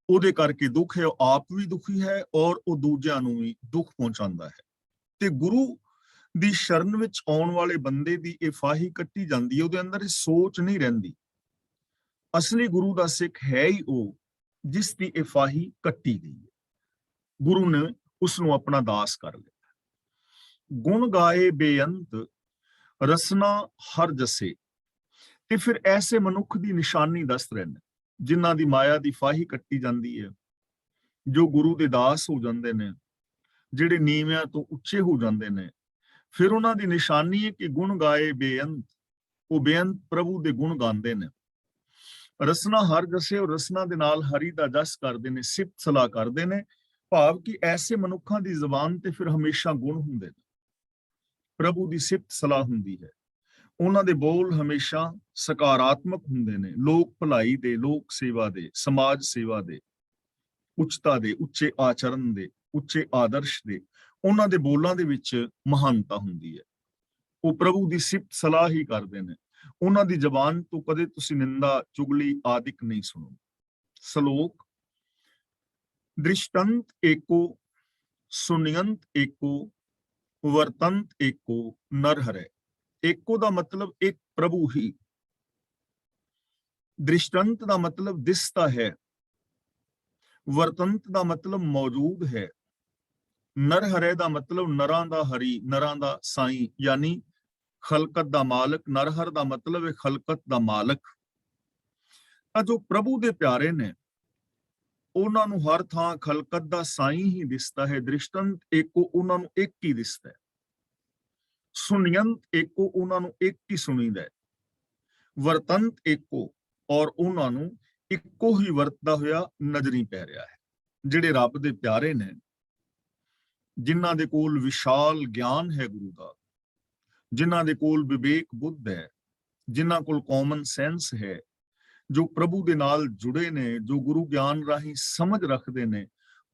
ਉਹਦੇ ਕਰਕੇ ਦੁੱਖ ਹੈ। ਉਹ ਆਪ ਵੀ ਦੁਖੀ ਹੈ ਔਰ ਉਹ ਦੂਜਿਆਂ ਨੂੰ ਵੀ ਦੁੱਖ ਪਹੁੰਚਾਉਂਦਾ ਹੈ। ਤੇ ਗੁਰੂ ਦੀ ਸ਼ਰਨ ਵਿੱਚ ਆਉਣ ਵਾਲੇ ਬੰਦੇ ਦੀ ਇਹ ਫਾਹੀ ਕੱਟੀ ਜਾਂਦੀ ਹੈ, ਉਹਦੇ ਅੰਦਰ ਇਹ ਸੋਚ ਨਹੀਂ ਰਹਿੰਦੀ। ਅਸਲੀ ਗੁਰੂ ਦਾ ਸਿੱਖ ਹੈ ਹੀ ਉਹ ਜਿਸ ਦੀ ਇਹ ਫਾਹੀ ਕੱਟੀ ਗਈ ਹੈ। ਗੁਰੂ ਨੇ ਉਸ ਨੂੰ ਆਪਣਾ ਦਾਸ ਕਰ ਲਿਆ। ਗੁਣ ਗਾਏ ਬੇਅੰਤ ਰਸਨਾ ਹਰ ਜਸੇ। ਤੇ ਫਿਰ ਐਸੇ ਮਨੁੱਖ ਦੀ ਨਿਸ਼ਾਨੀ ਦੱਸ ਰਹੇ ਨੇ ਜਿਨ੍ਹਾਂ ਦੀ ਮਾਇਆ ਦੀ ਫਾਹੀ ਕੱਟੀ ਜਾਂਦੀ ਹੈ, ਜੋ ਗੁਰੂ ਦੇ ਦਾਸ ਹੋ ਜਾਂਦੇ ਨੇ, ਜਿਹੜੇ ਨੀਵਿਆਂ ਤੋਂ ਉੱਚੇ ਹੋ ਜਾਂਦੇ ਨੇ। ਫਿਰ ਉਹਨਾਂ ਦੀ ਨਿਸ਼ਾਨੀ ਹੈ ਕਿ ਗੁਣ ਗਾਏ ਬੇਅੰਤ, ਉਹ ਬੇਅੰਤ ਪ੍ਰਭੂ ਦੇ ਗੁਣ ਗਾਉਂਦੇ ਨੇ। ਰਸਨਾ ਹਰ ਜਸੇ, ਉਹ ਰਸਨਾ ਦੇ ਨਾਲ ਹਰੀ ਦਾ ਜਸ ਕਰਦੇ ਨੇ, ਸਿਫਤ ਸਲਾਹ ਕਰਦੇ ਨੇ। ਭਾਵ ਕਿ ਐਸੇ ਮਨੁੱਖਾਂ ਦੀ ਜ਼ੁਬਾਨ ਤੇ ਫਿਰ ਹਮੇਸ਼ਾ ਗੁਣ ਹੁੰਦੇ ਨੇ, ਪ੍ਰਭੂ ਦੀ ਸਿਫਤ ਸਲਾਹ ਹੁੰਦੀ ਹੈ। ਉਹਨਾਂ ਦੇ ਬੋਲ ਹਮੇਸ਼ਾ ਸਕਾਰਾਤਮਕ ਹੁੰਦੇ ਨੇ, ਲੋਕ ਭਲਾਈ ਦੇ, ਲੋਕ ਸੇਵਾ ਦੇ, ਸਮਾਜ ਸੇਵਾ ਦੇ, ਉੱਚਤਾ ਦੇ, ਉੱਚੇ ਆਚਰਨ ਦੇ, ਉੱਚੇ ਆਦਰਸ਼ ਦੇ। ਉਹਨਾਂ ਦੇ ਬੋਲਾਂ ਦੇ ਵਿੱਚ ਮਹਾਨਤਾ ਹੁੰਦੀ ਹੈ। ਉਹ ਪ੍ਰਭੂ ਦੀ ਸਿਫਤ ਸਲਾਹ ਹੀ ਕਰਦੇ ਨੇ। ਉਹਨਾਂ ਦੀ ਜ਼ਬਾਨ ਤੋਂ ਕਦੇ ਤੁਸੀਂ ਨਿੰਦਾ, ਚੁਗਲੀ ਆਦਿਕ ਨਹੀਂ ਸੁਣੋ। ਸ਼ਲੋਕ, ਦ੍ਰਿਸ਼ਟੰਤ ਏਕੋ ਸੁਨਯੰਤ ਏਕੋ ਵਰਤੰਤ ਏਕੋ ਨਰ ਹਰੈ। ਏਕੋ ਦਾ ਮਤਲਬ ਇੱਕ ਪ੍ਰਭੂ ਹੀ, ਦ੍ਰਿਸ਼ਟੰਤ ਦਾ ਮਤਲਬ ਦਿਸਦਾ ਹੈ, ਵਰਤੰਤ ਦਾ ਮਤਲਬ ਮੌਜੂਦ ਹੈ, ਨਰ ਹਰੈ ਦਾ ਮਤਲਬ ਨਰਾਂ ਦਾ ਹਰੀ, ਨਰਾਂ ਦਾ ਸਾਈਂ, ਯਾਨੀ ਖਲਕਤ ਦਾ ਮਾਲਕ। ਨਰਹਰ ਦਾ ਮਤਲਬ ਹੈ ਖਲਕਤ ਦਾ ਮਾਲਕ। ਤਾਂ ਜੋ ਪ੍ਰਭੂ ਦੇ ਪਿਆਰੇ ਨੇ, ਉਹਨਾਂ ਨੂੰ ਹਰ ਥਾਂ ਖਲਕਤ ਦਾ ਸਾਈਂ ਹੀ ਦਿਸਦਾ ਹੈ। ਦ੍ਰਿਸ਼ਟੰਤ ਏਕੋ, ਉਹਨਾਂ ਨੂੰ ਇੱਕ ਹੀ ਦਿਸਦਾ ਹੈ। ਸੁਨਯੰਤ ਏਕੋ, ਉਹਨਾਂ ਨੂੰ ਇੱਕ ਹੀ ਸੁਣੀਦਾ ਹੈ। ਵਰਤੰਤ ਏਕੋ, ਔਰ ਉਹਨਾਂ ਨੂੰ ਇੱਕੋ ਹੀ ਵਰਤਦਾ ਹੋਇਆ ਨਜ਼ਰੀ ਪੈ ਰਿਹਾ ਹੈ। ਜਿਹੜੇ ਰੱਬ ਦੇ ਪਿਆਰੇ ਨੇ, ਜਿਨ੍ਹਾਂ ਦੇ ਕੋਲ ਵਿਸ਼ਾਲ ਗਿਆਨ ਹੈ ਗੁਰੂ ਦਾ, ਜਿਨ੍ਹਾਂ ਦੇ ਕੋਲ ਵਿਵੇਕ ਬੁੱਧ ਹੈ, ਜਿਨ੍ਹਾਂ ਕੋਲ ਕਾਮਨ ਸੈਂਸ ਹੈ, ਜੋ ਪ੍ਰਭੂ ਦੇ ਨਾਲ ਜੁੜੇ ਨੇ, ਜੋ ਗੁਰੂ ਗਿਆਨ ਰਾਹੀਂ ਸਮਝ ਰੱਖਦੇ ਨੇ,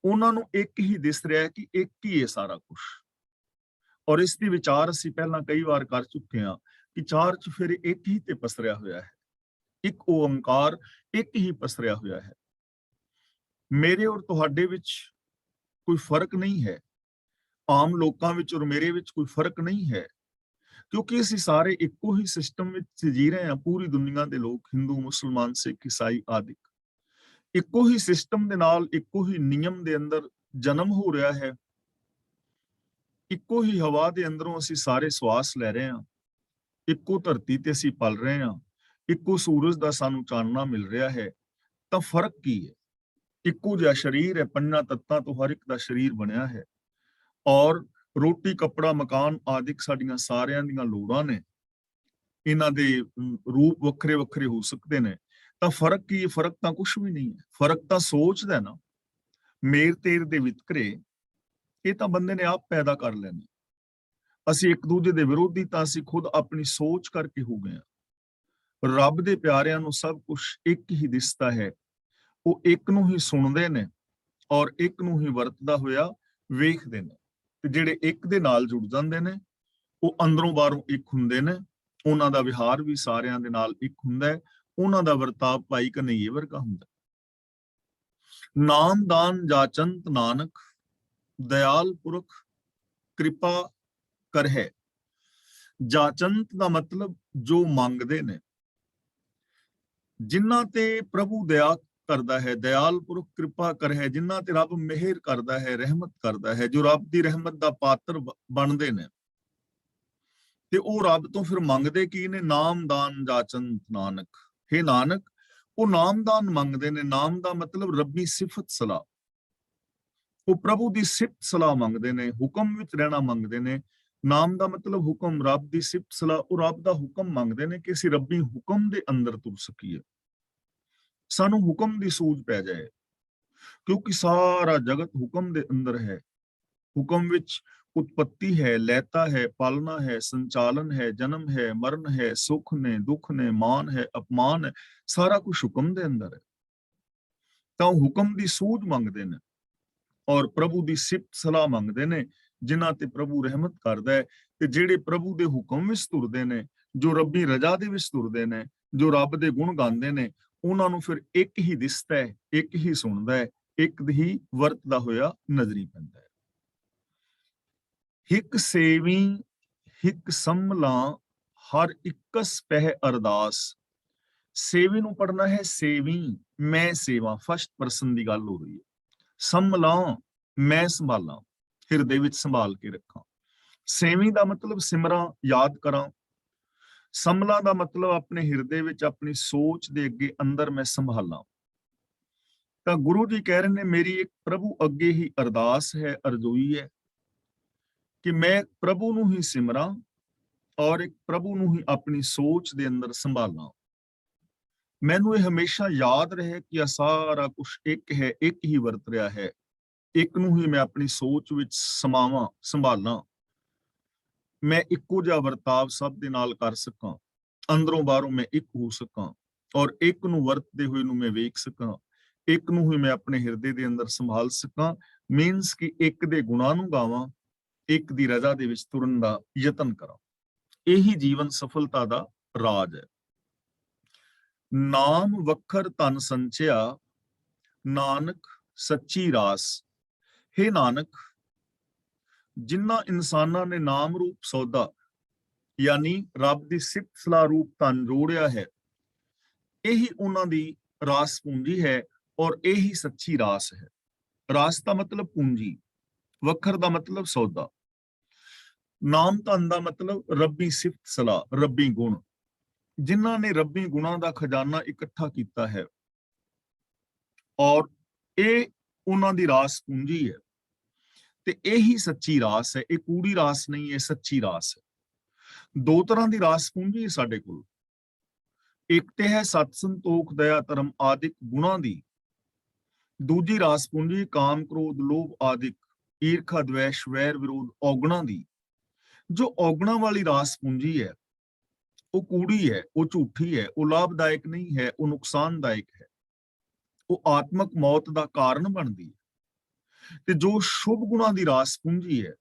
ਉਹਨਾਂ ਨੂੰ ਇੱਕ ਹੀ ਦਿਸ ਰਿਹਾ ਹੈ ਕਿ ਇੱਕ ਹੀ ਹੈ ਸਾਰਾ ਕੁਝ। ਔਰ ਇਸ ਦੀ ਵਿਚਾਰ ਅਸੀਂ ਪਹਿਲਾਂ ਕਈ ਵਾਰ ਕਰ ਚੁੱਕੇ ਹਾਂ ਕਿ ਚਾਰ ਚੁਫੇਰੇ ਇੱਕ ਹੀ ਤੇ ਪਸਰਿਆ ਹੋਇਆ ਹੈ, ਇੱਕ ਓੰਕਾਰ ਇੱਕ ਹੀ ਪਸਰਿਆ ਹੋਇਆ ਹੈ। ਮੇਰੇ ਔਰ ਤੁਹਾਡੇ ਵਿੱਚ ਕੋਈ ਫਰਕ ਨਹੀਂ ਹੈ, ਆਮ ਲੋਕਾਂ ਵਿੱਚ ਔਰ ਮੇਰੇ ਵਿੱਚ ਕੋਈ ਫਰਕ ਨਹੀਂ ਹੈ, ਕਿਉਂਕਿ ਅਸੀਂ ਸਾਰੇ ਇੱਕੋ ਹੀ ਸਿਸਟਮ ਵਿੱਚ ਜੀ ਰਹੇ ਹਾਂ। ਪੂਰੀ ਦੁਨੀਆ ਦੇ ਲੋਕ, ਹਿੰਦੂ, ਮੁਸਲਮਾਨ, ਸਿੱਖ, ਈਸਾਈ ਆਦਿਕ, ਇੱਕੋ ਹੀ ਸਿਸਟਮ ਦੇ ਨਾਲ, ਇੱਕੋ ਹੀ ਨਿਯਮ ਦੇ ਅੰਦਰ ਜਨਮ ਹੋ ਰਿਹਾ ਹੈ। ਇੱਕੋ ਹੀ ਹਵਾ ਦੇ ਅੰਦਰੋਂ ਅਸੀਂ ਸਾਰੇ ਸਵਾਸ ਲੈ ਰਹੇ ਹਾਂ, ਇੱਕੋ ਧਰਤੀ ਤੇ ਅਸੀਂ ਪਲ ਰਹੇ ਹਾਂ, ਇੱਕੋ ਸੂਰਜ ਦਾ ਸਾਨੂੰ ਚਾਨਣਾ ਮਿਲ ਰਿਹਾ ਹੈ। ਤਾਂ ਫਰਕ ਕੀ ਹੈ? ਇੱਕੋ ਜਿਹਾ ਸਰੀਰ ਹੈ, ਪੰਜਾਂ ਤੱਤਾਂ ਤੋਂ ਹਰ ਇੱਕ ਦਾ ਸਰੀਰ ਬਣਿਆ ਹੈ, ਔਰ ਰੋਟੀ, ਕੱਪੜਾ, ਮਕਾਨ ਆਦਿਕ ਸਾਡੀਆਂ ਸਾਰਿਆਂ ਦੀਆਂ ਲੋੜਾਂ ਨੇ। ਇਹਨਾਂ ਦੇ ਰੂਪ ਵੱਖਰੇ ਵੱਖਰੇ ਹੋ ਸਕਦੇ ਨੇ, ਤਾਂ ਫਰਕ ਕੀ ਹੈ? ਫਰਕ ਤਾਂ ਕੁਝ ਵੀ ਨਹੀਂ ਹੈ। ਫਰਕ ਤਾਂ ਸੋਚ ਦਾ ਨਾ। ਮੇਰ ਤੇਰ ਦੇ ਵਿਤਕਰੇ ਇਹ ਤਾਂ ਬੰਦੇ ਨੇ ਆਪ ਪੈਦਾ ਕਰ ਲੈਣੇ। ਅਸੀਂ ਇੱਕ ਦੂਜੇ ਦੇ ਵਿਰੋਧੀ ਤਾਂ ਅਸੀਂ ਖੁਦ ਆਪਣੀ ਸੋਚ ਕਰਕੇ ਹੋ ਗਏ ਹਾਂ। ਰੱਬ ਦੇ ਪਿਆਰਿਆਂ ਨੂੰ ਸਭ ਕੁਝ ਇੱਕ ਹੀ ਦਿਸਦਾ ਹੈ। ਉਹ ਇੱਕ ਨੂੰ ਹੀ ਸੁਣਦੇ ਨੇ ਔਰ ਇੱਕ ਨੂੰ ਹੀ ਵਰਤਦਾ ਹੋਇਆ ਵੇਖਦੇ ਨੇ, ਤੇ ਜਿਹੜੇ ਇੱਕ ਦੇ ਨਾਲ ਜੁੜ ਜਾਂਦੇ ਨੇ ਉਹ ਅੰਦਰੋਂ ਬਾਹਰੋਂ ਇੱਕ ਹੁੰਦੇ ਨੇ। ਉਹਨਾਂ ਦਾ ਵਿਹਾਰ ਵੀ ਸਾਰਿਆਂ ਦੇ ਨਾਲ ਇੱਕ ਹੁੰਦਾ ਹੈ। ਉਹਨਾਂ ਦਾ ਵਰਤਾਵ ਭਾਈ ਕਨਈਏ ਵਰਗਾ ਹੁੰਦਾ। ਨਾਮਦਾਨ ਜਾਚੰਤ ਨਾਨਕ, ਦਇਆਲ ਪੁਰਖ ਕਿਰਪਾ ਕਰ ਹੈ। ਜਾਚੰਤ ਦਾ ਮਤਲਬ ਜੋ ਮੰਗਦੇ ਨੇ, ਜਿਨ੍ਹਾਂ ਤੇ ਪ੍ਰਭੂ ਦਇਆ ਕਰਦਾ ਹੈ। ਦਇਆਲ ਪੁਰਖ ਕਿਰਪਾ ਕਰ ਹੈ, ਜਿਨ੍ਹਾਂ ਤੇ ਰੱਬ ਮਿਹਰ ਕਰਦਾ ਹੈ, ਰਹਿਮਤ ਕਰਦਾ ਹੈ, ਜੋ ਰੱਬ ਦੀ ਰਹਿਮਤ ਦਾ ਪਾਤਰ ਬਣਦੇ ਨੇ, ਤੇ ਉਹ ਰੱਬ ਤੋਂ ਫਿਰ ਮੰਗਦੇ ਕੀ ਨੇ? ਨਾਮਦਾਨ ਜਾਚੰਤ ਨਾਨਕ। हे ਨਾਨਕ, ਉਹ ਨਾਮਦਾਨ ਮੰਗਦੇ ਨੇ। ਨਾਮ ਦਾ ਮਤਲਬ ਰੱਬੀ ਸਿਫਤ ਸਲਾਹ। ਉਹ ਪ੍ਰਭੂ ਦੀ ਸਿਫਤ ਸਲਾਹ ਮੰਗਦੇ ਨੇ, ਹੁਕਮ ਵਿੱਚ ਰਹਿਣਾ ਮੰਗਦੇ ਨੇ। ਨਾਮ ਦਾ ਮਤਲਬ ਹੁਕਮ, ਰੱਬ ਦੀ ਸਿਫਤ ਸਲਾਹ। ਉਹ ਰੱਬ ਦਾ ਹੁਕਮ ਮੰਗਦੇ ਨੇ ਕਿ ਅਸੀਂ ਰੱਬੀ ਹੁਕਮ ਦੇ ਅੰਦਰ ਤੁਰ ਸਕੀਏ, ਸਾਨੂੰ ਹੁਕਮ ਦੀ ਸੂਝ ਪੈ ਜਾਏ, ਕਿਉਂਕਿ ਸਾਰਾ ਜਗਤ ਹੁਕਮ ਦੇ ਅੰਦਰ ਹੈ। ਹੁਕਮ ਵਿੱਚ ਉਤਪत्ति है, लैता है, पालना है, संचालन है, जन्म है, मरण है, सुख ने दुख ने, मान है, अपमान है, सारा कुछ हुक्म दे अंदर है। ਤਾਂ ਹੁਕਮ ਦੀ ਸੂਝ ਮੰਗਦੇ ਨੇ ਔਰ ਪ੍ਰਭੂ ਦੀ ਸਿਫਤ ਸਲਾਹ ਮੰਗਦੇ ਨੇ, ਜਿਨ੍ਹਾਂ ਤੇ ਪ੍ਰਭੂ ਰਹਿਮਤ ਕਰਦਾ ਹੈ। ਤੇ ਜਿਹੜੇ ਪ੍ਰਭੂ ਦੇ ਹੁਕਮ ਵਿੱਚ ਤੁਰਦੇ ਨੇ, ਜੋ ਰੱਬੀ ਰਜ਼ਾ ਦੇ ਵਿੱਚ ਤੁਰਦੇ ਨੇ, ਜੋ ਰੱਬ ਦੇ ਗੁਣ ਗਾਉਂਦੇ ਨੇ, ਉਹਨਾਂ ਨੂੰ ਫਿਰ ਇੱਕ ਹੀ ਦਿਸਦਾ ਹੈ, ਇੱਕ ਹੀ ਸੁਣਦਾ ਹੈ, ਇੱਕ ਹੀ ਵਰਤਦਾ ਹੋਇਆ ਨਜ਼ਰੀ ਪੈਂਦਾ ਹੈ। हिक सेवी हिक संभला, हर इकस पह अरदास। सेवी ਨੂੰ ਪੜਨਾ ਹੈ ਸੇਵੀ, ਮੈਂ ਸੇਵਾ। ਫਸਟ ਪਰਸਨ ਦੀ ਗੱਲ ਹੋ ਰਹੀ ਹੈ। ਸੰਭਲਾ, ਮੈਂ ਸੰਭਾਲਾਂ, ਹਿਰਦੇ ਵਿੱਚ ਸੰਭਾਲ ਕੇ ਰੱਖਾਂ। ਸੇਵੀ ਦਾ ਮਤਲਬ ਸਿਮਰਾਂ, ਯਾਦ ਕਰਾਂ। ਸੰਭਲਾ ਦਾ ਮਤਲਬ ਆਪਣੇ ਹਿਰਦੇ ਵਿੱਚ ਆਪਣੀ ਸੋਚ ਦੇ ਅੱਗੇ ਅੰਦਰ ਮੈਂ ਸੰਭਾਲਾਂ। ਤਾਂ ਗੁਰੂ ਜੀ ਕਹਿ ਰਹੇ ਨੇ, ਮੇਰੀ ਇੱਕ ਪ੍ਰਭੂ ਅੱਗੇ ਹੀ ਅਰਦਾਸ ਹੈ, ਅਰਜ਼ੋਈ ਹੈ ਕਿ ਮੈਂ ਪ੍ਰਭੂ ਨੂੰ ਹੀ ਸਿਮਰਾਂ ਔਰ ਇੱਕ ਪ੍ਰਭੂ ਨੂੰ ਹੀ ਆਪਣੀ ਸੋਚ ਦੇ ਅੰਦਰ ਸੰਭਾਲਾਂ। ਮੈਨੂੰ ਇਹ ਹਮੇਸ਼ਾ ਯਾਦ ਰਹੇ ਕਿ ਇਹ ਸਾਰਾ ਕੁਝ ਇੱਕ ਹੈ, ਇੱਕ ਹੀ ਵਰਤ ਰਿਹਾ ਹੈ। ਇੱਕ ਨੂੰ ਹੀ ਮੈਂ ਆਪਣੀ ਸੋਚ ਵਿੱਚ ਸਮਾਵਾਂ, ਸੰਭਾਲਾਂ। ਮੈਂ ਇੱਕੋ ਜਿਹਾ ਵਰਤਾਵ ਸਭ ਦੇ ਨਾਲ ਕਰ ਸਕਾਂ, ਅੰਦਰੋਂ ਬਾਹਰੋਂ ਮੈਂ ਇੱਕ ਹੋ ਸਕਾਂ ਔਰ ਇੱਕ ਨੂੰ ਵਰਤਦੇ ਹੋਏ ਨੂੰ ਮੈਂ ਵੇਖ ਸਕਾਂ। ਇੱਕ ਨੂੰ ਹੀ ਮੈਂ ਆਪਣੇ ਹਿਰਦੇ ਦੇ ਅੰਦਰ ਸੰਭਾਲ ਸਕਾਂ। ਮੀਨਸ ਕਿ ਇੱਕ ਦੇ ਗੁਣਾਂ ਨੂੰ ਗਾਵਾਂ, ਇੱਕ ਦੀ ਰਜ਼ਾ ਦੇ ਵਿੱਚ ਤੁਰਨ ਦਾ ਯਤਨ ਕਰਾਂ। ਇਹੀ ਜੀਵਨ ਸਫਲਤਾ ਦਾ ਰਾਜ ਹੈ। ਨਾਮ ਵਖਰ ਧਨ ਸੰਚਿਆ, ਨਾਨਕ ਸੱਚੀ ਰਾਸ। हे ਨਾਨਕ, ਜਿਨ੍ਹਾਂ ਇਨਸਾਨਾਂ ਨੇ ਨਾਮ ਰੂਪ ਸੌਦਾ ਯਾਨੀ ਰੱਬ ਦੀ ਸਿਫਤ ਸਲਾਹ ਰੂਪ ਧਨ ਜੋੜਿਆ ਹੈ, ਇਹੀ ਉਹਨਾਂ ਦੀ ਰਾਸ ਪੂੰਜੀ ਹੈ ਔਰ ਇਹੀ ਸੱਚੀ ਰਾਸ ਹੈ। ਰਾਸ ਦਾ ਮਤਲਬ ਪੂੰਜੀ, ਵਖਰ ਦਾ ਮਤਲਬ ਸੌਦਾ, ਨਾਮ ਧਨ ਦਾ ਮਤਲਬ ਰੱਬੀ ਸਿਫਤ ਸਲਾਹ, ਰੱਬੀ ਗੁਣ। ਜਿਨ੍ਹਾਂ ਨੇ ਰੱਬੀ ਗੁਣਾਂ ਦਾ ਖਜ਼ਾਨਾ ਇਕੱਠਾ ਕੀਤਾ ਹੈ ਔਰ ਇਹ ਉਹਨਾਂ ਦੀ ਰਾਸ ਪੂੰਜੀ ਹੈ, ਤੇ ਇਹੀ ਸੱਚੀ ਰਾਸ ਹੈ। ਇਹ ਕੂੜੀ ਰਾਸ ਨਹੀਂ ਹੈ, ਸੱਚੀ ਰਾਸ ਹੈ। ਦੋ ਤਰ੍ਹਾਂ ਦੀ ਰਾਸ ਪੂੰਜੀ ਸਾਡੇ ਕੋਲ। ਇੱਕ ਤੇ ਹੈ ਸਤ ਸੰਤੋਖ ਦਇਆ ਧਰਮ ਆਦਿਕ ਗੁਣਾਂ ਦੀ। ਦੂਜੀ ਰਾਸ ਪੂੰਜੀ ਕਾਮ ਕ੍ਰੋਧ ਲੋਭ ਆਦਿਕ ਈਰਖਾ ਦਵੇਸ਼ ਵੈਰ ਵਿਰੋਧ ਔਗਣਾਂ ਦੀ। ਜੋ ਔਗਣਾਂ ਵਾਲੀ ਰਾਸ ਪੂੰਜੀ ਹੈ ਉਹ ਕੂੜੀ ਹੈ, ਉਹ ਝੂਠੀ ਹੈ, ਉਹ ਲਾਭਦਾਇਕ ਨਹੀਂ ਹੈ, ਉਹ ਨੁਕਸਾਨਦਾਇਕ ਹੈ, ਉਹ ਆਤਮਕ ਮੌਤ ਦਾ ਕਾਰਨ ਬਣਦੀ ਹੈ। ਤੇ ਜੋ ਸ਼ੁਭ ਗੁਣਾਂ ਦੀ ਰਾਸ ਪੂੰਜੀ ਹੈ,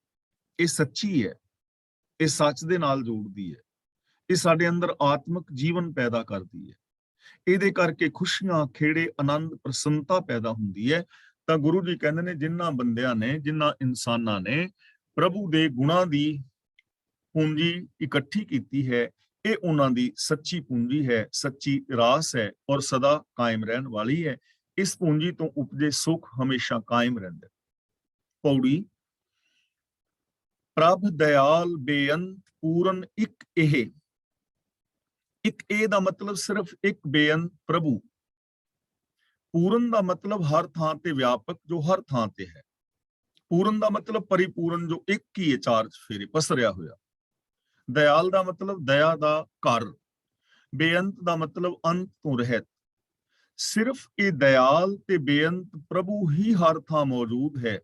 ਇਹ ਸੱਚੀ ਹੈ, ਇਹ ਸੱਚ ਦੇ ਨਾਲ ਜੋੜਦੀ ਹੈ, ਇਹ ਸਾਡੇ ਅੰਦਰ ਆਤਮਕ ਜੀਵਨ ਪੈਦਾ ਕਰਦੀ ਹੈ। ਇਹਦੇ ਕਰਕੇ ਖੁਸ਼ੀਆਂ, ਖੇੜੇ, ਆਨੰਦ, ਪ੍ਰਸੰਨਤਾ ਪੈਦਾ ਹੁੰਦੀ ਹੈ। ਤਾਂ ਗੁਰੂ ਜੀ ਕਹਿੰਦੇ ਨੇ, ਜਿਨ੍ਹਾਂ ਬੰਦਿਆਂ ਨੇ, ਜਿਨ੍ਹਾਂ ਇਨਸਾਨਾਂ ਨੇ ਪ੍ਰਭੂ ਦੇ ਗੁਣਾਂ ਦੀ ਪੂੰਜੀ ਇਕੱਠੀ ਕੀਤੀ ਹੈ, ਇਹ ਉਹਨਾਂ ਦੀ ਸੱਚੀ ਪੂੰਜੀ ਹੈ, ਸੱਚੀ ਰਾਸ ਹੈ ਔਰ ਸਦਾ ਕਾਇਮ ਰਹਿਣ ਵਾਲੀ ਹੈ। ਇਸ ਪੂੰਜੀ ਤੋਂ ਉਪਜੇ ਸੁਖ ਹਮੇਸ਼ਾ ਕਾਇਮ ਰਹਿੰਦੇ। ਪੌੜੀ। ਪ੍ਰਭ ਦਇਆਲ ਬੇਅੰਤ ਪੂਰਨ ਇੱਕ ਇਹ। ਇੱਕ ਇਹ ਦਾ ਮਤਲਬ ਸਿਰਫ ਇੱਕ ਬੇਅੰਤ ਪ੍ਰਭੂ। ਪੂਰਨ ਦਾ ਮਤਲਬ ਹਰ ਥਾਂ ਤੇ ਵਿਆਪਕ, ਜੋ ਹਰ ਥਾਂ ਤੇ ਹੈ। ਪੂਰਨ ਦਾ ਮਤਲਬ ਪਰਿਪੂਰਨ, ਜੋ ਇੱਕ ਹੀ ਹੈ, ਚਾਰ ਚੁਫੇਰੇ ਪਸਰਿਆ ਹੋਇਆ। दयाल दा मतलब दया दा घर, बेअंत दा मतलब अंत तो रहत। सिर्फ ये दयाल ते बेअंत प्रभु ही हर थां मौजूद है।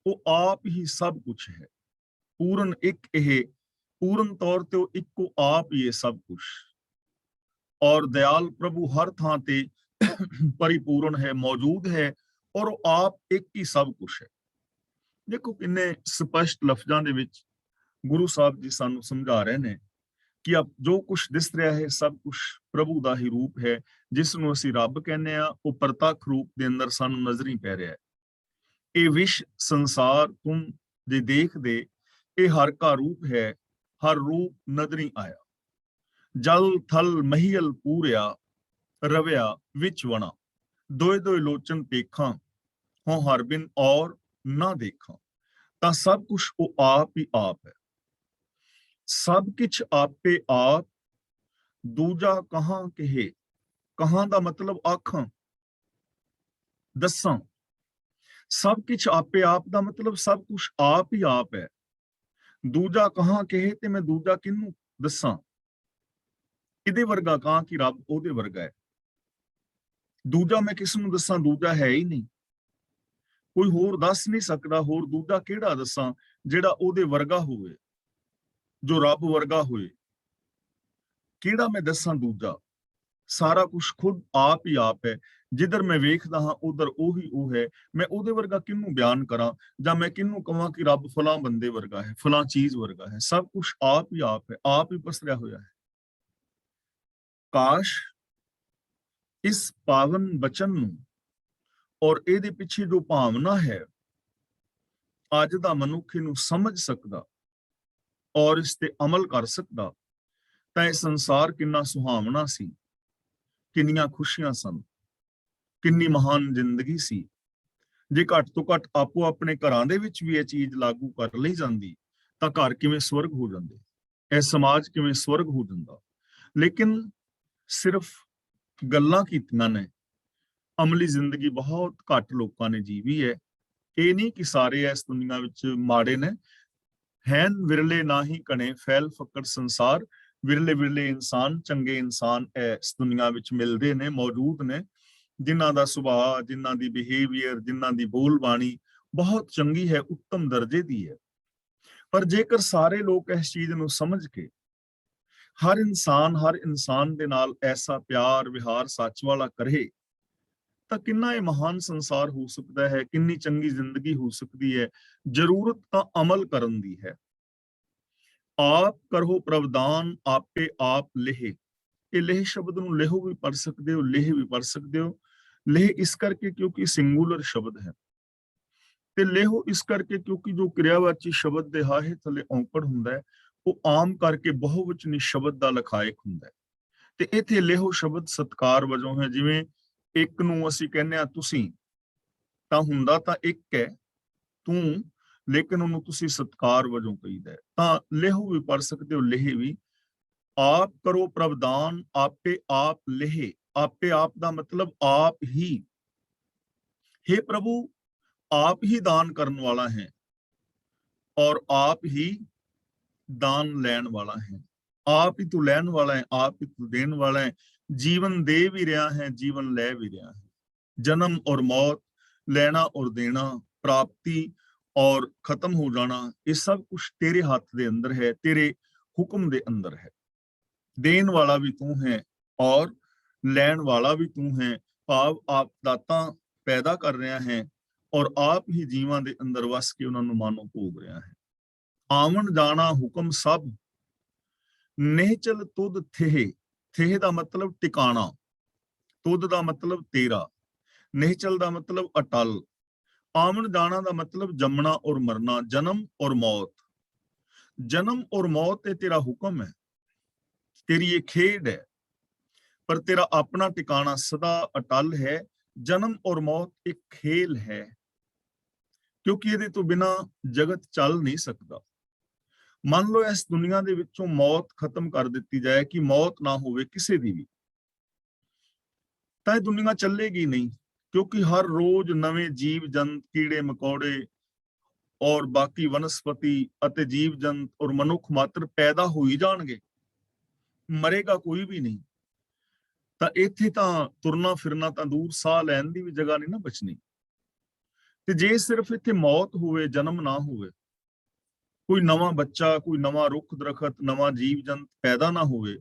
वो आप ही सब कुछ है। पूर्ण एक ਇਹ पूर्ण तौर ਤੇ ਉਹ ਇੱਕੋ ਆਪ ਹੀ ਹੈ ਸਭ ਕੁਝ। और दयाल प्रभु हर थां ते परिपूर्ण है, मौजूद है, और ਉਹ ਆਪ ਇੱਕ ਹੀ ਸਭ ਕੁਝ ਹੈ। ਦੇਖੋ ਕਿੰਨੇ ਸਪਸ਼ਟ ਲਫ਼ਜ਼ਾਂ ਦੇ ਵਿੱਚ ਗੁਰੂ ਸਾਹਿਬ ਜੀ ਸਾਨੂੰ ਸਮਝਾ ਰਹੇ ਨੇ ਕਿ ਆਪ ਜੋ ਕੁਝ ਦਿਸ ਰਿਹਾ ਹੈ ਸਭ ਕੁਝ ਪ੍ਰਭੂ ਦਾ ਹੀ ਰੂਪ ਹੈ, ਜਿਸ ਨੂੰ ਅਸੀਂ ਰੱਬ ਕਹਿੰਦੇ ਆ। ਉਹ ਪ੍ਰਤੱਖ ਰੂਪ ਦੇ ਅੰਦਰ ਸਾਨੂੰ ਨਜ਼ਰੀ ਪੈ ਰਿਹਾ ਹੈ। ਇਹ ਵਿਸ਼ ਸੰਸਾਰ ਤੁਮ ਜੇ ਦੇਖਦੇ, ਇਹ ਹਰ ਕਾ ਰੂਪ ਹੈ, ਹਰ ਰੂਪ ਨਦਰੀ ਆਇਆ। ਜਲ ਥਲ ਮਹੀਲ ਪੂਰਿਆ, ਰਵਿਆ ਵਿੱਚ ਵਣਾ। ਦੋਏ ਦੋਏ ਲੋਚਨ ਦੇਖਾਂ, ਹੋਂ ਹਰ ਬਿਨ ਔਰ ਨਾ ਦੇਖਾਂ। ਤਾਂ ਸਭ ਕੁਝ ਉਹ ਆਪ ਹੀ ਆਪ ਹੈ। ਸਭ ਕਿਛ ਆਪੇ ਆਪ, ਦੂਜਾ ਕਹਾਂ ਕਹੇ। ਕਹਾਂ ਦਾ ਮਤਲਬ ਆਖਾਂ, ਦੱਸਾਂ। ਸਭ ਕਿਛ ਆਪੇ ਆਪ ਦਾ ਮਤਲਬ ਸਭ ਕੁਝ ਆਪ ਹੀ ਆਪ ਹੈ। ਦੂਜਾ ਕਹਾਂ ਕਹੇ, ਤੇ ਮੈਂ ਦੂਜਾ ਕਿਹਨੂੰ ਦੱਸਾਂ। ਇਹਦੇ ਵਰਗਾ ਕਹਾਂ ਕਿ ਰੱਬ ਉਹਦੇ ਵਰਗਾ ਹੈ। ਦੂਜਾ ਮੈਂ ਕਿਸ ਨੂੰ ਦੱਸਾਂ, ਦੂਜਾ ਹੈ ਹੀ ਨਹੀਂ। ਕੋਈ ਹੋਰ ਦੱਸ ਨਹੀਂ ਸਕਦਾ। ਹੋਰ ਦੂਜਾ ਕਿਹੜਾ ਦੱਸਾਂ ਜਿਹੜਾ ਉਹਦੇ ਵਰਗਾ ਹੋਵੇ, ਜੋ ਰੱਬ ਵਰਗਾ ਹੋਏ। ਕਿਹੜਾ ਮੈਂ ਦੱਸਾਂ ਦੂਜਾ। ਸਾਰਾ ਕੁਝ ਖੁਦ ਆਪ ਹੀ ਆਪ ਹੈ। ਜਿੱਧਰ ਮੈਂ ਵੇਖਦਾ ਹਾਂ ਉਧਰ ਉਹੀ ਉਹ ਹੈ। ਮੈਂ ਉਹਦੇ ਵਰਗਾ ਕਿਹਨੂੰ ਬਿਆਨ ਕਰਾਂ, ਜਾਂ ਮੈਂ ਕਿਹਨੂੰ ਕਹਾਂ ਕਿ ਰੱਬ ਫਲਾਂ ਬੰਦੇ ਵਰਗਾ ਹੈ, ਫਲਾਂ ਚੀਜ਼ ਵਰਗਾ ਹੈ। ਸਭ ਕੁਝ ਆਪ ਹੀ ਆਪ ਹੈ, ਆਪ ਹੀ ਪਸਰਿਆ ਹੋਇਆ ਹੈ। ਕਾਸ਼ ਇਸ ਪਾਵਨ ਬਚਨ ਨੂੰ ਔਰ ਇਹਦੇ ਪਿੱਛੇ ਜੋ ਭਾਵਨਾ ਹੈ, ਅੱਜ ਦਾ ਮਨੁੱਖ ਇਹਨੂੰ ਸਮਝ ਸਕਦਾ ਔਰ ਇਸ ਤੇ ਅਮਲ ਕਰ ਸਕਦਾ, ਤਾਂ ਇਹ ਸੰਸਾਰ ਕਿੰਨਾ ਸੁਹਾਵਣਾ ਸੀ, ਕਿੰਨੀਆਂ ਖੁਸ਼ੀਆਂ ਸਨ, ਕਿੰਨੀ ਮਹਾਨ ਜ਼ਿੰਦਗੀ ਸੀ। ਜੇ ਘੱਟ ਤੋਂ ਘੱਟ ਆਪੋ ਆਪਣੇ ਘਰਾਂ ਦੇ ਵਿੱਚ ਵੀ ਇਹ ਚੀਜ਼ ਲਾਗੂ ਕਰ ਲਈ ਜਾਂਦੀ, ਤਾਂ ਘਰ ਕਿਵੇਂ ਸਵਰਗ ਹੋ ਜਾਂਦੇ, ਇਹ ਸਮਾਜ ਕਿਵੇਂ ਸਵਰਗ ਹੋ ਜਾਂਦਾ। ਲੇਕਿਨ ਸਿਰਫ ਗੱਲਾਂ ਕੀਤੀਆਂ ਨੇ, ਅਮਲੀ ਜ਼ਿੰਦਗੀ ਬਹੁਤ ਘੱਟ ਲੋਕਾਂ ਨੇ ਜੀਵੀ ਹੈ। ਇਹ ਨਹੀਂ ਕਿ ਸਾਰੇ ਇਸ ਦੁਨੀਆ ਵਿੱਚ ਮਾੜੇ ਨੇ। ਹੈਨ ਵਿਰਲੇ ਨਾ ਹੀ ਕਣੇ ਫੈਲ ਫਕਰ ਸੰਸਾਰ। ਵਿਰਲੇ ਵਿਰਲੇ ਇਨਸਾਨ, ਚੰਗੇ ਇਨਸਾਨ ਇਸ ਦੁਨੀਆ ਵਿੱਚ ਮਿਲਦੇ ਨੇ, ਮੌਜੂਦ ਨੇ, ਜਿਨ੍ਹਾਂ ਦਾ ਸੁਭਾਅ, ਜਿਨ੍ਹਾਂ ਦੀ ਬਿਹੇਵੀਅਰ, ਜਿਨ੍ਹਾਂ ਦੀ ਬੋਲ ਬਾਣੀ ਬਹੁਤ ਚੰਗੀ ਹੈ, ਉੱਤਮ ਦਰਜੇ ਦੀ ਹੈ। ਪਰ ਜੇਕਰ ਸਾਰੇ ਲੋਕ ਇਸ ਚੀਜ਼ ਨੂੰ ਸਮਝ ਕੇ ਹਰ ਇਨਸਾਨ ਦੇ ਨਾਲ ਐਸਾ ਪਿਆਰ ਵਿਹਾਰ ਸੱਚ ਵਾਲਾ ਕਰੇ, ਤਾਂ ਕਿੰਨਾ ਇਹ ਮਹਾਨ ਸੰਸਾਰ ਹੋ ਸਕਦਾ ਹੈ, ਕਿੰਨੀ ਚੰਗੀ ਜ਼ਿੰਦਗੀ ਹੋ ਸਕਦੀ ਹੈ। ਜ਼ਰੂਰਤ ਤਾਂ ਅਮਲ ਕਰਨ ਦੀ ਹੈ। ਆਪ ਕਰੋ ਪ੍ਰਵਦਾਨ, ਆਪੇ ਆਪ ਲੇਹ। ਇਹ ਲੇਹ ਸ਼ਬਦ ਨੂੰ ਲੇਹੋ ਵੀ ਪੜ ਸਕਦੇ ਹੋ, ਲੇਹ ਵੀ ਪੜ ਸਕਦੇ ਹੋ। ਲੇਹ ਇਸ ਕਰਕੇ ਕਿਉਂਕਿ ਸਿੰਗੂਲਰ ਸ਼ਬਦ ਹੈ, ਤੇ ਲੇਹੋ ਇਸ ਕਰਕੇ ਕਿਉਂਕਿ ਜੋ ਕਿਰਿਆਵਾਚੀ ਸ਼ਬਦ ਦੇ ਹਾਹੇ ਥੱਲੇ ਔਂਕੜ ਹੁੰਦਾ ਹੈ, ਉਹ ਆਮ ਕਰਕੇ ਬਹੁਵਚਨੀ ਸ਼ਬਦ ਦਾ ਲਖਾਇਕ ਹੁੰਦਾ ਹੈ। ਤੇ ਇੱਥੇ ਲੇਹੋ ਸ਼ਬਦ ਸਤਕਾਰ ਵਜੋਂ ਹੈ। ਜਿਵੇਂ ਇੱਕ ਨੂੰ ਅਸੀਂ ਕਹਿੰਦੇ ਆ ਤੁਸੀਂ, ਤਾਂ ਹੁੰਦਾ ਤਾਂ ਇੱਕ ਹੈ ਤੂੰ, ਲੇਕਿਨ ਉਹਨੂੰ ਤੁਸੀਂ ਸਤਕਾਰ ਵਜੋਂ ਕਹੀਦਾ। ਤਾਂ ਲੇਹੋ ਵੀ ਪੜ ਸਕਦੇ ਹੋ, ਲੇਹ ਵੀ। ਆਪ ਕਰੋ ਪ੍ਰਵਦਾਨ, ਆਪੇ ਆਪ ਲੇਹ। ਆਪੇ ਆਪ ਦਾ ਮਤਲਬ ਆਪ ਹੀ। हे प्रभु, आप ही दान करने वाला है और आप ही दान लैन वाला है। आप ही तू लैन वाला है, आप ही तू देन वाला है। जीवन दे भी रहा है, जीवन ले भी रहा है। जन्म और मौत, लेना और देना, प्राप्ति और खत्म हो जाना, ये सब कुछ तेरे हाथ दे अंदर है, तेरे हुक्म दे अंदर है। देन वाला भी तू है और लैन वाला भी तू है। भाव आप दाता पैदा कर रहा है और आप ही जीवां दे अंदर वस के उन्होंने मानो भोग रहा है। आवन जाना हुक्म सब, नेचल तुद थे। थे दा मतलब टिकाना, तुद दा मतलब तेरा, नेचल दा मतलब अटल, आवन जाना दा मतलब जमना और मरना, जन्म और मौत। जन्म और मौत ये तेरा हुक्म है, तेरी ये खेड है, पर तेरा अपना टिकाना सदा अटल है। जन्म और मौत एक खेल है, क्योंकि ਇਹਦੇ ਤੋਂ ਬਿਨਾ ਜਗਤ ਚੱਲ ਨਹੀਂ ਸਕਦਾ। ਮੰਨ ਲਓ ਇਸ ਦੁਨੀਆ ਦੇ ਵਿੱਚੋਂ ਮੌਤ ਖਤਮ ਕਰ ਦਿੱਤੀ ਜਾਏ, ਕਿ ਮੌਤ ਨਾ ਹੋਵੇ ਕਿਸੇ ਦੀ ਵੀ, ਤਾਂ ਇਹ ਦੁਨੀਆ ਚੱਲੇਗੀ ਨਹੀਂ। ਕਿਉਂਕਿ ਹਰ ਰੋਜ਼ ਨਵੇਂ ਜੀਵ ਜੰਤ, ਕੀੜੇ ਮਕੌੜੇ ਔਰ ਬਾਕੀ ਵਨਸਪਤੀ ਅਤੇ ਜੀਵ ਜੰਤ ਔਰ ਮਨੁੱਖ ਮਾਤਰ ਪੈਦਾ ਹੋਈ ਜਾਣਗੇ, ਮਰੇਗਾ ਕੋਈ ਵੀ ਨਹੀਂ। ਤਾਂ ਇੱਥੇ ਤਾਂ ਤੁਰਨਾ ਫਿਰਨਾ ਤਾਂ ਦੂਰ, ਸਾਹ ਲੈਣ ਦੀ ਵੀ ਜਗ੍ਹਾ ਨਹੀਂ ਨਾ ਬਚਣੀ। ਤੇ ਜੇ ਸਿਰਫ ਇੱਥੇ ਮੌਤ ਹੋਵੇ, ਜਨਮ ਨਾ ਹੋਵੇ, ਕੋਈ ਨਵਾਂ ਬੱਚਾ, ਕੋਈ ਨਵਾਂ ਰੁੱਖ ਦਰਖਤ, ਨਵਾਂ ਜੀਵ ਜੰਤ ਪੈਦਾ ਨਾ ਹੋਵੇ,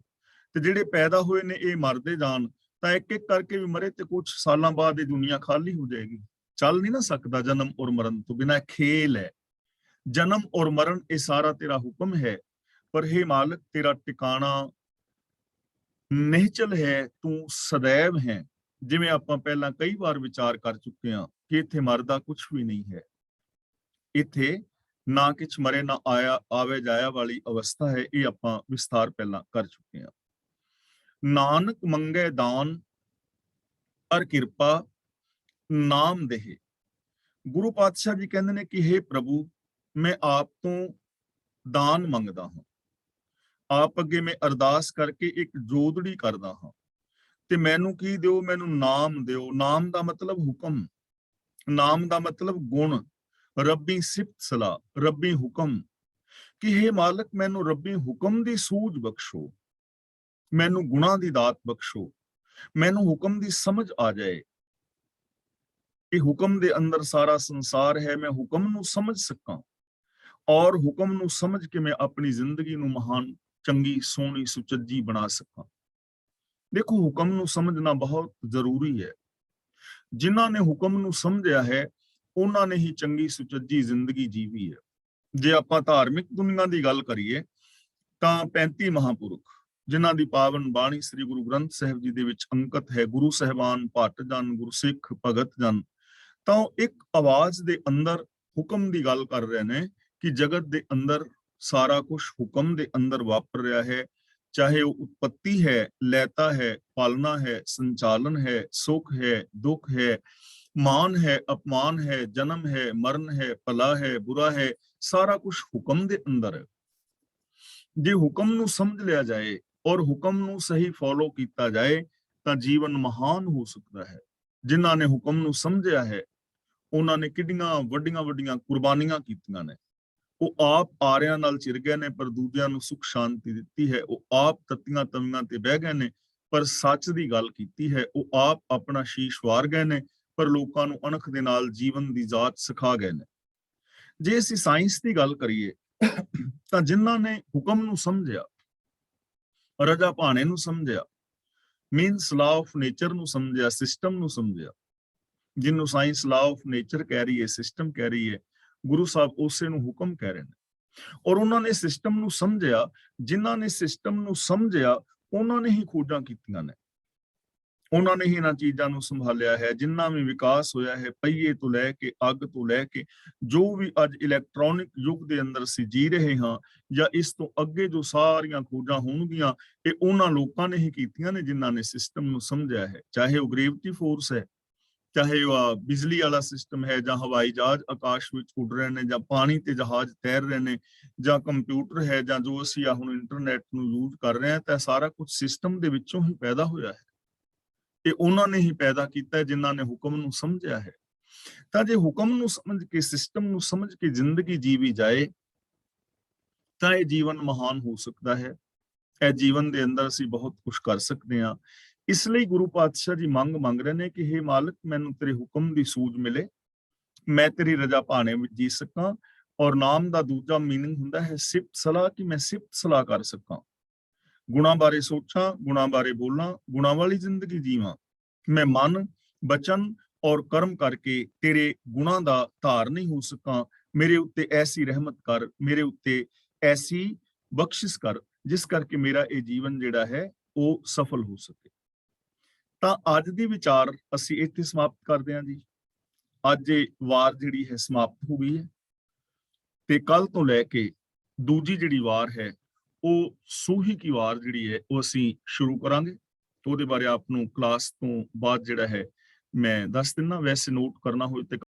ਤੇ ਜਿਹੜੇ ਪੈਦਾ ਹੋਏ ਨੇ ਇਹ ਮਰਦੇ ਜਾਣ, ਤਾਂ ਇੱਕ ਇੱਕ ਕਰਕੇ ਵੀ ਮਰੇ ਤੇ ਕੁਝ ਸਾਲਾਂ ਬਾਅਦ ਇਹ ਦੁਨੀਆ ਖਾਲੀ ਹੋ ਜਾਏਗੀ। ਚੱਲ ਨਹੀਂ ਨਾ ਸਕਦਾ ਜਨਮ ਔਰ ਮਰਨ ਤੋਂ ਬਿਨਾਂ, ਖੇਲ ਹੈ। ਜਨਮ ਔਰ ਮਰਨ ਇਹ ਸਾਰਾ ਤੇਰਾ ਹੁਕਮ ਹੈ, ਪਰ हे ਮਾਲਕ ਤੇਰਾ ਟਿਕਾਣਾ ਨਿਹਚਲ ਹੈ, ਤੂੰ ਸदैव ਹੈ। ਜਿਵੇਂ ਆਪਾਂ ਪਹਿਲਾਂ ਕਈ ਵਾਰ ਵਿਚਾਰ ਕਰ ਚੁੱਕੇ ਹਾਂ ਕਿ ਇੱਥੇ ਮਰਦਾ ਕੁਝ ਵੀ ਨਹੀਂ ਹੈ, ਇੱਥੇ ਨਾ ਕਿਛ ਮਰੇ ਨਾ ਆਇਆ ਆਵੇ ਜਾਇਆ ਵਾਲੀ ਅਵਸਥਾ ਹੈ। ਇਹ ਆਪਾਂ ਵਿਸਥਾਰ ਪਹਿਲਾਂ ਕਰ ਚੁੱਕੇ ਹਾਂ। ਨਾਨਕ ਮੰਗੇ ਦਾਨ ਅਰ ਕਿਰਪਾ ਨਾਮ ਦੇਹ। ਗੁਰੂ ਪਾਤਸ਼ਾਹ ਜੀ ਕਹਿੰਦੇ ਨੇ ਕਿ हे ਪ੍ਰਭੂ, ਮੈਂ ਆਪ ਤੋਂ ਦਾਨ ਮੰਗਦਾ ਹਾਂ, ਆਪ ਅੱਗੇ ਮੈਂ ਅਰਦਾਸ ਕਰਕੇ ਇੱਕ ਜੋਦੜੀ ਕਰਦਾ ਹਾਂ, ਤੇ ਮੈਨੂੰ ਕੀ ਦਿਓ? ਮੈਨੂੰ ਨਾਮ ਦਿਓ। ਨਾਮ ਦਾ ਮਤਲਬ ਹੁਕਮ, ਨਾਮ ਦਾ ਮਤਲਬ ਗੁਣ। ਰੱਬੀ ਸਿਫਤ ਸਲਾਹ, ਰੱਬੀ ਹੁਕਮ, ਕਿ हे ਮਾਲਕ ਮੈਨੂੰ ਰੱਬੀ ਹੁਕਮ ਦੀ ਸੂਝ ਬਖਸ਼ੋ, ਮੈਨੂੰ ਗੁਣਾਂ ਦੀ ਦਾਤ ਬਖਸ਼ੋ, ਮੈਨੂੰ ਹੁਕਮ ਦੀ ਸਮਝ ਆ ਜਾਏ ਕਿ ਹੁਕਮ ਦੇ ਅੰਦਰ ਸਾਰਾ ਸੰਸਾਰ ਹੈ, ਮੈਂ ਹੁਕਮ ਨੂੰ ਸਮਝ ਸਕਾਂ, ਔਰ ਹੁਕਮ ਨੂੰ ਸਮਝ ਕੇ ਮੈਂ ਆਪਣੀ ਜ਼ਿੰਦਗੀ ਨੂੰ ਮਹਾਨ, ਚੰਗੀ, ਸੋਹਣੀ, ਸੁਚੱਜੀ ਬਣਾ ਸਕਾਂ। ਦੇਖੋ, ਹੁਕਮ ਨੂੰ ਸਮਝਣਾ ਬਹੁਤ ਜ਼ਰੂਰੀ ਹੈ। ਜਿਨ੍ਹਾਂ ਨੇ ਹੁਕਮ ਨੂੰ ਸਮਝਿਆ ਹੈ, ਉਹਨਾਂ ਨੇ ਹੀ ਚੰਗੀ ਸੁਚੱਜੀ ਜ਼ਿੰਦਗੀ ਜੀਵੀ ਹੈ। ਜੇ ਆਪਾਂ ਧਾਰਮਿਕ ਦੁਨੀਆ ਦੀ ਗੱਲ ਕਰੀਏ ਤਾਂ 35 ਮਹਾਂਪੁਰਖ, ਜਿਨ੍ਹਾਂ ਦੀ ਪਾਵਨ ਬਾਣੀ ਸ੍ਰੀ ਗੁਰੂ ਗ੍ਰੰਥ ਸਾਹਿਬ ਜੀ ਦੇ ਵਿੱਚ ਅੰਕਿਤ ਹੈ, ਗੁਰੂ ਸਾਹਿਬਾਨ, ਭੱਟ ਜਨ, ਗੁਰਸਿੱਖ, ਭਗਤ ਜਨ, ਤਾਂ ਉਹ ਇੱਕ ਆਵਾਜ਼ ਦੇ ਅੰਦਰ ਹੁਕਮ ਦੀ ਗੱਲ ਕਰ ਰਹੇ ਨੇ ਕਿ ਜਗਤ ਦੇ ਅੰਦਰ ਸਾਰਾ ਕੁਝ ਹੁਕਮ ਦੇ ਅੰਦਰ ਵਾਪਰ ਰਿਹਾ ਹੈ। ਚਾਹੇ ਉਹ ਉਤਪत्ति ਹੈ, ਲੈਤਾ ਹੈ, ਪਾਲਣਾ ਹੈ, ਸੰਚਾਲਨ ਹੈ, ਸੁਖ ਹੈ, ਦੁੱਖ ਹੈ, ਮਾਨ ਹੈ, ਅਪਮਾਨ ਹੈ, ਜਨਮ ਹੈ, ਮਰਨ ਹੈ, ਭਲਾ ਹੈ, ਬੁਰਾ ਹੈ, ਸਾਰਾ ਕੁਝ ਹੁਕਮ ਦੇ ਅੰਦਰ ਹੈ। ਜੇ ਹੁਕਮ ਨੂੰ ਸਮਝ ਲਿਆ ਜਾਏ ਔਰ ਹੁਕਮ ਨੂੰ ਸਹੀ ਫੋਲੋ ਕੀਤਾ ਜਾਏ ਤਾਂ ਜੀਵਨ ਮਹਾਨ ਹੋ ਸਕਦਾ ਹੈ। ਜਿਨ੍ਹਾਂ ਨੇ ਹੁਕਮ ਨੂੰ ਸਮਝਿਆ ਹੈ, ਉਹਨਾਂ ਨੇ ਕਿੰਨੀਆਂ ਵੱਡੀਆਂ ਵੱਡੀਆਂ ਕੁਰਬਾਨੀਆਂ ਕੀਤੀਆਂ ਨੇ। ਉਹ ਆਪ ਆਰਿਆਂ ਨਾਲ ਚਿਰ ਗਏ ਨੇ, ਪਰ ਦੂਜਿਆਂ ਨੂੰ ਸੁਖ ਸ਼ਾਂਤੀ ਦਿੱਤੀ ਹੈ। ਉਹ ਆਪ ਤੱਤੀਆਂ ਤਵੀਆਂ ਤੇ ਬਹਿ ਗਏ ਨੇ, ਪਰ ਸੱਚ ਦੀ ਗੱਲ ਕੀਤੀ ਹੈ। ਉਹ ਆਪ ਆਪਣਾ ਸ਼ੀਸ਼ ਵਾਰ ਗਏ ਨੇ, ਪਰ ਲੋਕਾਂ ਨੂੰ ਅਣਖ ਦੇ ਨਾਲ ਜੀਵਨ ਦੀ ਜਾਚ ਸਿਖਾ ਗਏ ਨੇ। ਜੇ ਅਸੀਂ ਸਾਇੰਸ ਦੀ ਗੱਲ ਕਰੀਏ ਤਾਂ ਜਿਨ੍ਹਾਂ ਨੇ ਹੁਕਮ ਨੂੰ ਸਮਝਿਆ, ਰਜਾ ਭਾਣੇ ਨੂੰ ਸਮਝਿਆ, ਮੀਨਸ ਲਾ ਆਫ ਨੇਚਰ ਨੂੰ ਸਮਝਿਆ, ਸਿਸਟਮ ਨੂੰ ਸਮਝਿਆ, ਜਿਹਨੂੰ ਸਾਇੰਸ ਲਾ ਆਫ ਨੇਚਰ ਕਹਿ ਰਹੀ ਹੈ, ਸਿਸਟਮ ਕਹਿ ਰਹੀ ਹੈ, ਗੁਰੂ ਸਾਹਿਬ ਉਸੇ ਨੂੰ ਹੁਕਮ ਕਹਿ ਰਹੇ ਨੇ। ਔਰ ਉਹਨਾਂ ਨੇ ਸਿਸਟਮ ਨੂੰ ਸਮਝਿਆ। ਜਿਨ੍ਹਾਂ ਨੇ ਸਿਸਟਮ ਨੂੰ ਸਮਝਿਆ, ਉਹਨਾਂ ਨੇ ਹੀ ਖੋਜਾਂ ਕੀਤੀਆਂ ਨੇ, ਉਹਨਾਂ ਨੇ ਹੀ ਇਹਨਾਂ ਚੀਜ਼ਾਂ ਨੂੰ ਸੰਭਾਲਿਆ ਹੈ। ਜਿੰਨਾ ਵੀ ਵਿਕਾਸ ਹੋਇਆ ਹੈ, ਪਹੀਏ ਤੋਂ ਲੈ ਕੇ, ਅੱਗ ਤੋਂ ਲੈ ਕੇ, ਜੋ ਵੀ ਅੱਜ ਇਲੈਕਟ੍ਰੋਨਿਕ ਯੁੱਗ ਦੇ ਅੰਦਰ ਅਸੀਂ ਜੀ ਰਹੇ ਹਾਂ, ਜਾਂ ਇਸ ਤੋਂ ਅੱਗੇ ਜੋ ਸਾਰੀਆਂ ਖੋਜਾਂ ਹੋਣਗੀਆਂ, ਇਹ ਉਹਨਾਂ ਲੋਕਾਂ ਨੇ ਹੀ ਕੀਤੀਆਂ ਨੇ ਜਿਨ੍ਹਾਂ ਨੇ ਸਿਸਟਮ ਨੂੰ ਸਮਝਿਆ ਹੈ। ਚਾਹੇ ਉਹ ਗ੍ਰੇਵਿਟੀ ਫੋਰਸ ਹੈ, ਚਾਹੇ ਉਹ ਬਿਜਲੀ ਵਾਲਾ ਸਿਸਟਮ ਹੈ, ਜਾਂ ਹਵਾਈ ਜਹਾਜ਼ ਆਕਾਸ਼ ਵਿੱਚ ਉੱਡ ਰਹੇ ਨੇ, ਜਾਂ ਪਾਣੀ ਤੇ ਜਹਾਜ਼ ਤੈਰ ਰਹੇ ਨੇ, ਜਾਂ ਕੰਪਿਊਟਰ ਹੈ, ਜਾਂ ਜੋ ਅਸੀਂ ਹੁਣ ਇੰਟਰਨੈਟ ਨੂੰ ਯੂਜ਼ ਕਰ ਰਹੇ ਹਾਂ, ਤਾਂ ਸਾਰਾ ਕੁਝ ਸਿਸਟਮ ਦੇ ਵਿੱਚੋਂ ਹੀ ਪੈਦਾ ਹੋਇਆ ਹੈ। ਇਹ ਉਹਨਾਂ ਨੇ ਹੀ ਪੈਦਾ ਕੀਤਾ ਜਿਨ੍ਹਾਂ ਨੇ ਹੁਕਮ ਨੂੰ ਸਮਝਿਆ ਹੈ। ਤਾਂ ਜੇ ਹੁਕਮ ਨੂੰ ਸਮਝ ਕੇ, ਸਿਸਟਮ ਨੂੰ ਸਮਝ ਕੇ ਜ਼ਿੰਦਗੀ ਜੀਵੀ ਜਾਏ ਤਾਂ ਇਹ ਜੀਵਨ ਮਹਾਨ ਹੋ ਸਕਦਾ ਹੈ। ਇਹ ਜੀਵਨ ਦੇ ਅੰਦਰ ਅਸੀਂ ਬਹੁਤ ਕੁਝ ਕਰ ਸਕਦੇ ਹਾਂ। ਇਸ ਲਈ ਗੁਰੂ ਪਾਤਸ਼ਾਹ ਜੀ ਮੰਗ ਰਹੇ ਨੇ ਕਿ हे ਮਾਲਕ, ਮੈਨੂੰ ਤੇਰੇ ਹੁਕਮ ਦੀ ਸੂਝ ਮਿਲੇ, ਮੈਂ ਤੇਰੀ ਰਜ਼ਾ ਭਾਣੇ ਵਿੱਚ ਜੀ ਸਕਾਂ। ਔਰ ਨਾਮ ਦਾ ਦੂਜਾ ਮੀਨਿੰਗ ਹੁੰਦਾ ਹੈ ਸਿਫਤ ਸਲਾਹ, ਕਿ ਮੈਂ ਸਿਫਤ ਸਲਾਹ ਕਰ ਸਕਾਂ, ਗੁਣਾਂ ਬਾਰੇ ਸੋਚਾਂ, ਗੁਣਾਂ ਬਾਰੇ ਬੋਲਾਂ, ਗੁਣਾਂ ਵਾਲੀ ਜ਼ਿੰਦਗੀ ਜੀਵਾਂ। ਮੈਂ ਮਨ, ਬਚਨ ਔਰ ਕਰਮ ਕਰਕੇ ਤੇਰੇ ਗੁਣਾਂ ਦਾ ਧਾਰਨੀ ਹੋ ਸਕਾਂ। ਮੇਰੇ ਉੱਤੇ ਐਸੀ ਰਹਿਮਤ ਕਰ, ਮੇਰੇ ਉੱਤੇ ਐਸੀ ਬਖਸ਼ਿਸ਼ ਕਰ, ਜਿਸ ਕਰਕੇ ਮੇਰਾ ਇਹ ਜੀਵਨ ਜਿਹੜਾ ਹੈ ਉਹ ਸਫਲ ਹੋ ਸਕੇ। ਤਾਂ ਅੱਜ ਦੀ ਵਿਚਾਰ ਅਸੀਂ ਇੱਥੇ ਸਮਾਪਤ ਕਰਦੇ ਹਾਂ ਜੀ। ਅੱਜ ਇਹ ਵਾਰ ਜਿਹੜੀ ਹੈ ਸਮਾਪਤ ਹੋ ਗਈ ਹੈ, ਤੇ ਕੱਲ ਤੋਂ ਲੈ ਕੇ ਦੂਜੀ ਜਿਹੜੀ ਵਾਰ ਹੈ ਉਹ ਸੂਹੀ ਕੀ ਵਾਰ ਜਿਹੜੀ ਹੈ ਉਹ ਅਸੀਂ ਸ਼ੁਰੂ ਕਰਾਂਗੇ। ਉਹਦੇ ਬਾਰੇ ਆਪ ਨੂੰ ਕਲਾਸ ਤੋਂ ਬਾਅਦ ਜਿਹੜਾ ਹੈ ਮੈਂ ਦੱਸ ਦਿੰਦਾ। ਵੈਸੇ ਨੋਟ ਕਰਨਾ ਹੋਏ ਤੇ